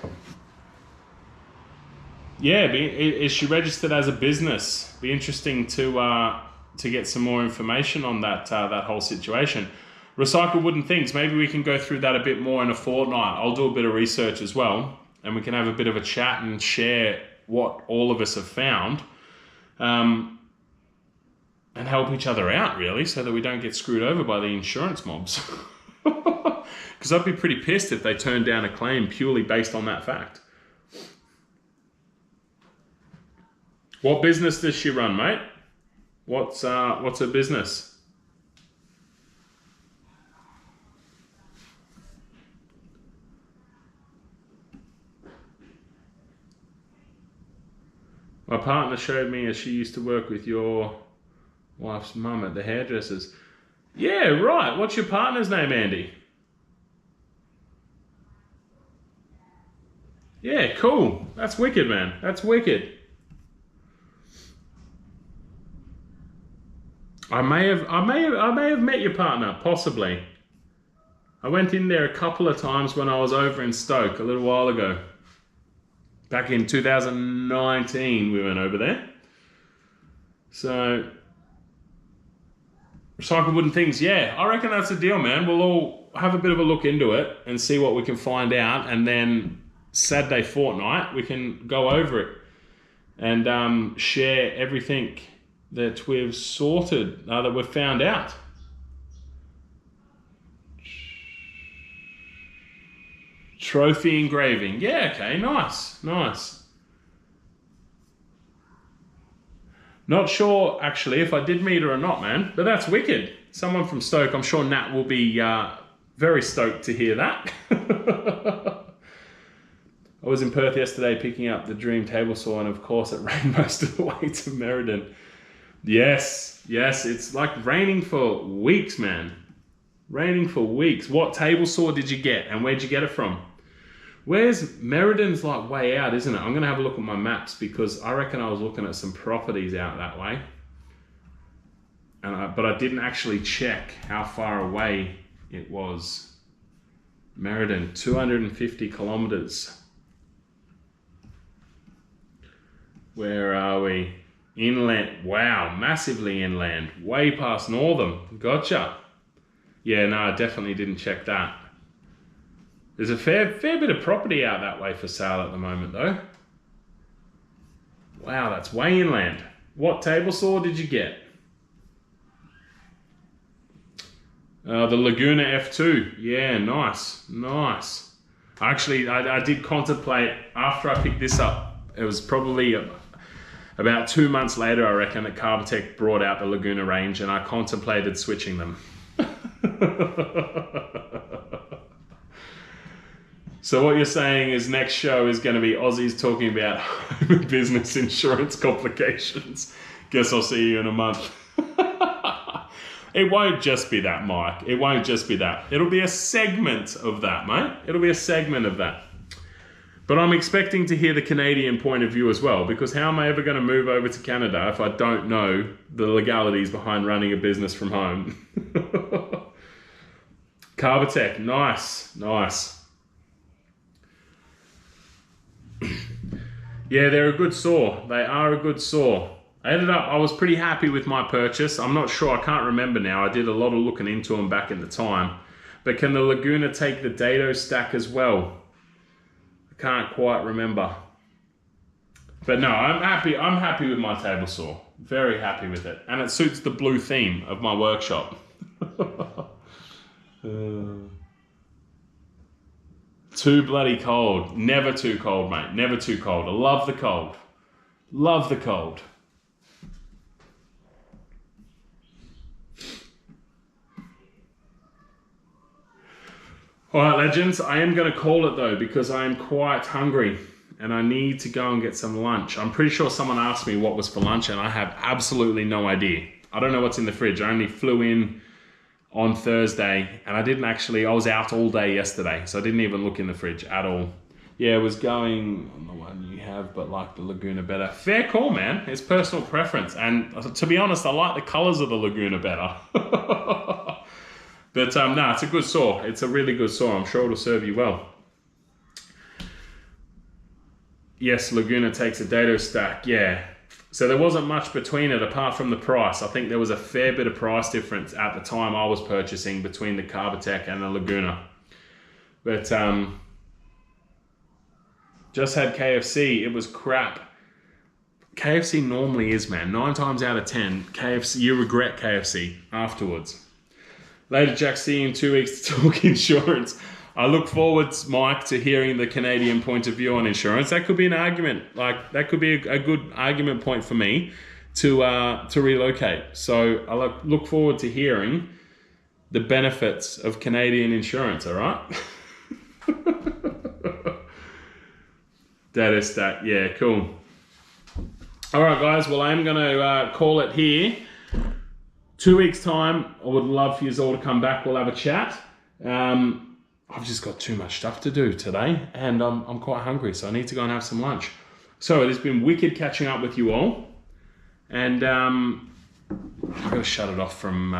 Yeah, is she registered as a business? Be interesting to get some more information on that that whole situation. Recycle wooden things. Maybe we can go through that a bit more in a fortnight. I'll do a bit of research as well, and we can have a bit of a chat and share what all of us have found, and help each other out really, so that we don't get screwed over by the insurance mobs. Because I'd be pretty pissed if they turned down a claim purely based on that fact. What business does she run, mate? What's her business? My partner showed me as she used to work with your wife's mum at the hairdressers. Yeah, right. What's your partner's name, Andy? Yeah, cool. That's wicked, man. That's wicked. I may have met your partner, possibly. I went in there a couple of times when I was over in Stoke a little while ago. Back in 2019, we went over there. So, recycle wooden things, yeah, I reckon that's the deal, man. We'll all have a bit of a look into it and see what we can find out, and then Saturday fortnight, we can go over it and share everything that we've sorted, that we've found out. Trophy engraving. Yeah, okay, nice, nice. Not sure, actually, if I did meet her or not, man. But that's wicked. Someone from Stoke. I'm sure Nat will be very stoked to hear that. I was in Perth yesterday picking up the dream table saw, and of course it rained most of the way to Meriden. Yes, yes, it's like raining for weeks, man. Raining for weeks. What table saw did you get, and where'd you get it from? Where's Meriden's like way out, isn't it? I'm going to have a look at my maps because I reckon I was looking at some properties out that way. But I didn't actually check how far away it was. Meriden, 250 kilometers. Where are we? Inland. Wow, massively inland. Way past Northam. Gotcha. Yeah, no, I definitely didn't check that. There's a fair bit of property out that way for sale at the moment, though. Wow, that's way inland. What table saw did you get? The Laguna F2. Yeah, nice, nice. Actually, I did contemplate, after I picked this up, it was probably about 2 months later, I reckon, that Carbatec brought out the Laguna range, and I contemplated switching them. So what you're saying is next show is going to be Aussies talking about home and business insurance complications. Guess I'll see you in a month. It won't just be that, Mike. It won't just be that. It'll be a segment of that, mate. It'll be a segment of that. But I'm expecting to hear the Canadian point of view as well, because how am I ever going to move over to Canada if I don't know the legalities behind running a business from home? Carbatec, nice, nice. Yeah, they're a good saw. They are a good saw. I was pretty happy with my purchase. I'm not sure, I can't remember now. I did a lot of looking into them back in the time. But can the Laguna take the dado stack as well? I can't quite remember. But no, I'm happy with my table saw. Very happy with it. And it suits the blue theme of my workshop. Too bloody cold. Never too cold, mate. Never too cold. I love the cold. Love the cold. All right, legends. I am going to call it though, because I am quite hungry and I need to go and get some lunch. I'm pretty sure someone asked me what was for lunch and I have absolutely no idea. I don't know what's in the fridge. I only flew in on Thursday and I was out all day yesterday, so I didn't even look in the fridge at all. Yeah, it was going on the one you have, but like the Laguna better. Fair call, man. It's personal preference. And to be honest, I like the colors of the Laguna better. But no, it's a good saw. It's a really good saw. I'm sure it'll serve you well. Yes, Laguna takes a dado stack. Yeah. So there wasn't much between it apart from the price. I think there was a fair bit of price difference at the time I was purchasing between the Carbatec and the Laguna. But just had KFC. It was crap. KFC normally is, man. 9 times out of 10, KFC, you regret KFC afterwards. Later, Jack, see you in 2 weeks to talk insurance. I look forward, Mike, to hearing the Canadian point of view on insurance. That could be an argument. Like, that could be a good argument point for me to relocate. So I look forward to hearing the benefits of Canadian insurance, all right? Data stat, yeah, cool. All right, guys, well, I'm going to call it here. 2 weeks' time, I would love for you all to come back. We'll have a chat. I've just got too much stuff to do today, and I'm quite hungry, so I need to go and have some lunch. So it has been wicked catching up with you all, and I'm going to shut it off from.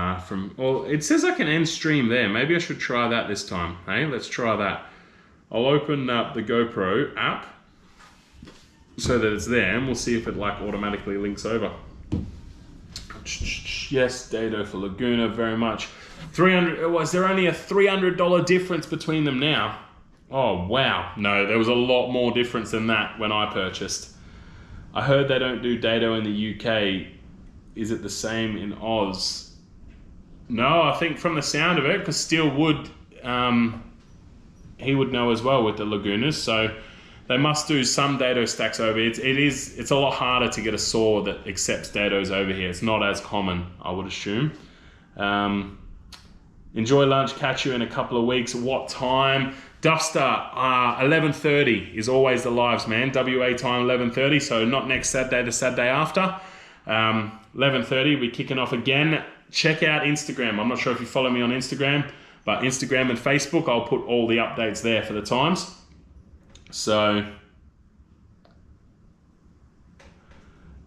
Well, it says I can end stream there. Maybe I should try that this time. Hey, let's try that. I'll open up the GoPro app so that it's there, and we'll see if it like automatically links over. Yes, dado for Laguna, very much. 300. Was there only a $300 difference between them now? Oh wow, no, there was a lot more difference than that when I purchased. I heard they don't do dado in the UK. Is it the same in Oz? No, I think from the sound of it, because steel wood he would know as well with the Lagunas. So they must do some dado stacks over here. It's a lot harder to get a saw that accepts dados over here. It's not as common, I would assume. Enjoy lunch, catch you in a couple of weeks. What time? Duster, 11:30 is always the lives, man. WA time 11:30, so not next Saturday, the Saturday after. 11:30, we're kicking off again. Check out Instagram. I'm not sure if you follow me on Instagram, but Instagram and Facebook, I'll put all the updates there for the times. So,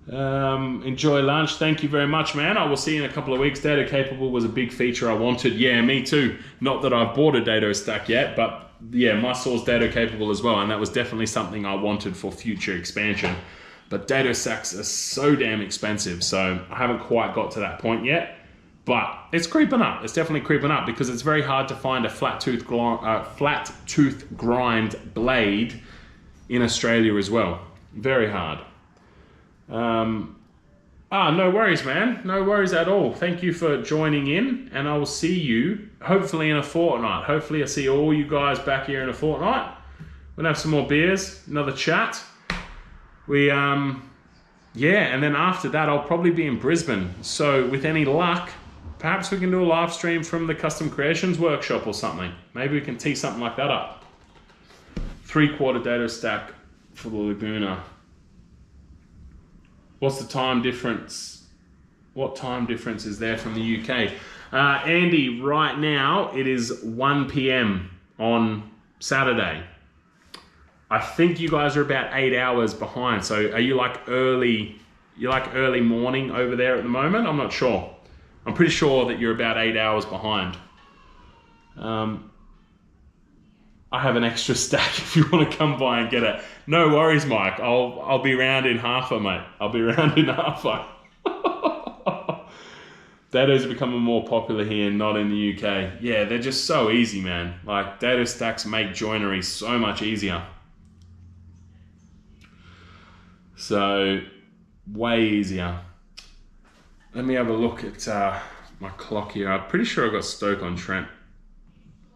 enjoy lunch. Thank you very much, man. I will see you in a couple of weeks. Dado Capable was a big feature I wanted. Yeah, me too. Not that I've bought a dado stack yet, but yeah, my saw's dado capable as well, and that was definitely something I wanted for future expansion. But dado stacks are so damn expensive, so I haven't quite got to that point yet. But it's creeping up. It's definitely creeping up because it's very hard to find a flat tooth grind blade in Australia as well. Very hard. No worries, man. No worries at all. Thank you for joining in, and I will see you hopefully in a fortnight. Hopefully I see all you guys back here in a fortnight. We'll have some more beers, another chat. And then after that I'll probably be in Brisbane. So with any luck, perhaps we can do a live stream from the Custom Creations workshop or something. Maybe we can tee something like that up. 3/4 dado stack for the Laguna. What's the time difference? What time difference is there from the UK? Andy, right now it is 1 p.m. on Saturday. I think you guys are about 8 hours behind. So are you like early morning over there at the moment? I'm not sure. I'm pretty sure that you're about 8 hours behind. I have an extra stack if you want to come by and get it. No worries, Mike. I'll be round in half, mate. I'll be round in half. Dados are becoming more popular here, not in the UK. Yeah, they're just so easy, man. Like, dado stacks make joinery so much easier. So, way easier. Let me have a look at my clock here. I'm pretty sure I got Stoke-on-Trent.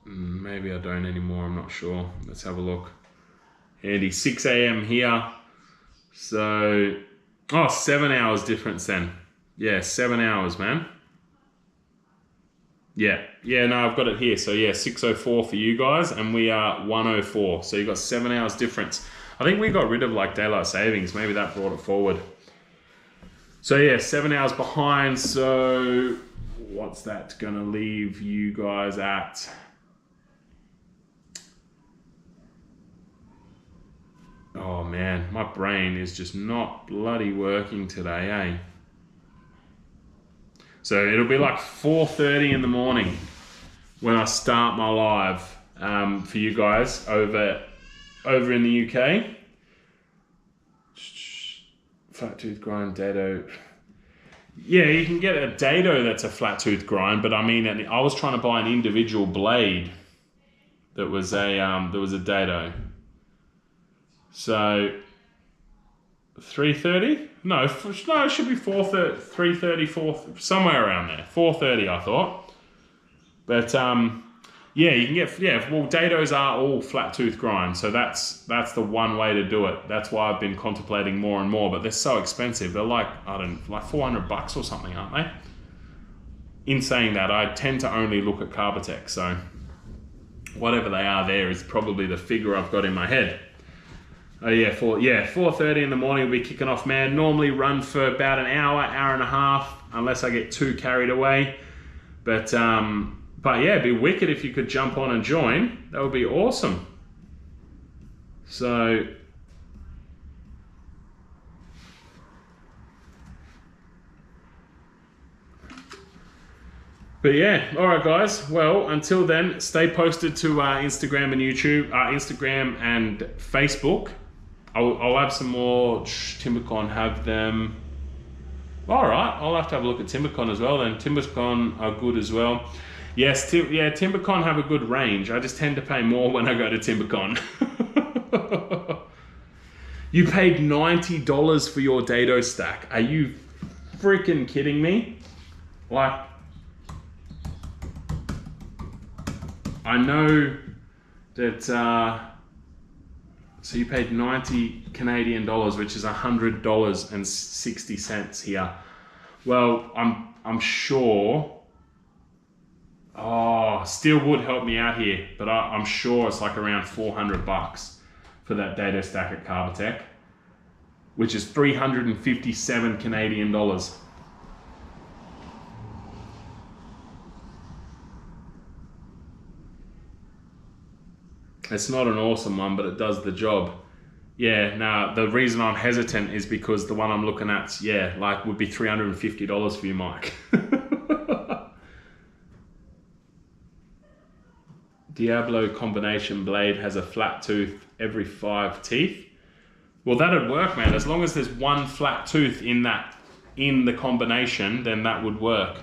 Maybe I don't anymore, I'm not sure. Let's have a look. Andy, 6 a.m. here. So, 7 hours difference then. Yeah, 7 hours, man. Yeah, no, I've got it here. So yeah, 6:04 for you guys, and we are 1:04. So you got 7 hours difference. I think we got rid of like daylight savings. Maybe that brought it forward. So yeah, 7 hours behind. So what's that gonna leave you guys at? Oh man, my brain is just not bloody working today, eh? So it'll be like 4:30 in the morning when I start my live for you guys over in the UK. Flat tooth grind dado. Yeah, you can get a dado that's a flat tooth grind, but I mean, I was trying to buy an individual blade that was a dado. So 3:30? No, it should be 4:30, 3:30, 4, somewhere around there. 4:30, I thought. But yeah, you can get dados are all flat tooth grind, so that's the one way to do it. That's why I've been contemplating more and more, but they're so expensive. They're like $400 or something, aren't they? In saying that, I tend to only look at Carbatec, so whatever they are there is probably the figure I've got in my head. 4:30 in the morning we'll be kicking off, man. Normally run for about an hour and a half, unless I get too carried away. But yeah, it'd be wicked if you could jump on and join. That would be awesome. So but yeah, all right, guys. Well, until then, stay posted to Instagram and YouTube, Instagram and Facebook. I'll have some more. Timbrecon have them. All right, I'll have to have a look at Timbrecon as well. Then Timbrecon are good as well. Yes, Timbrecon have a good range. I just tend to pay more when I go to Timbrecon. You paid $90 for your dado stack. Are you freaking kidding me? Like, I know that, so you paid 90 Canadian dollars, which is $100.60 here. Well, I'm sure, oh, still would help me out here, but I'm sure it's like around 400 bucks for that dado stack at Carbatec, which is 357 Canadian dollars. It's not an awesome one, but it does the job. Yeah, now the reason I'm hesitant is because the one I'm looking at, yeah, like would be $350 for you, Mike. Diablo combination blade has a flat tooth every 5 teeth. Well, that'd work, man. As long as there's one flat tooth in the combination, then that would work.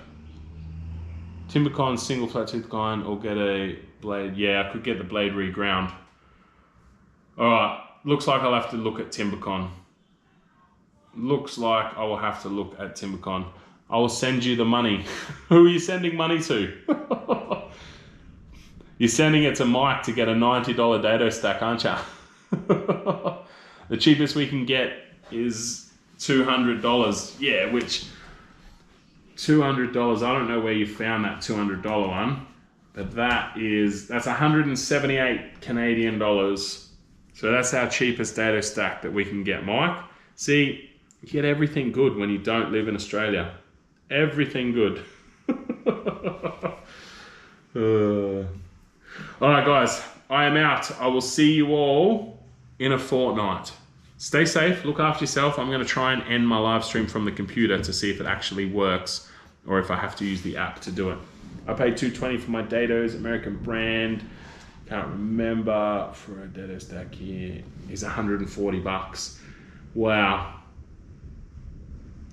Timbercon single flat tooth guide or get a blade. Yeah, I could get the blade reground. All right, looks like I'll have to look at Timbercon. Looks like I will have to look at Timbercon. I will send you the money. Who are you sending money to? You're sending it to Mike to get a $90 dado stack, aren't you? The cheapest we can get is $200. Yeah, which $200, I don't know where you found that $200 one, but that's 178 Canadian dollars. So that's our cheapest dado stack that we can get, Mike. See, you get everything good when you don't live in Australia. Everything good. All right, guys, I am out. I will see you all in a fortnight. Stay safe, look after yourself. I'm going to try and end my live stream from the computer to see if it actually works or if I have to use the app to do it. I paid $220 for my dados, American brand. Can't remember for a dado stack here. Is 140 bucks. Wow.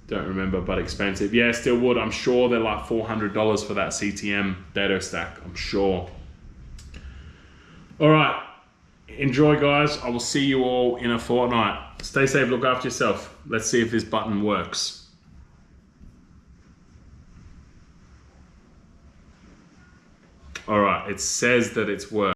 Don't remember, but expensive. Yeah, still would. I'm sure they're like $400 for that CTM dado stack. I'm sure. All right. Enjoy, guys. I will see you all in a fortnight. Stay safe, look after yourself. Let's see if this button works. All right, it says that it's worked.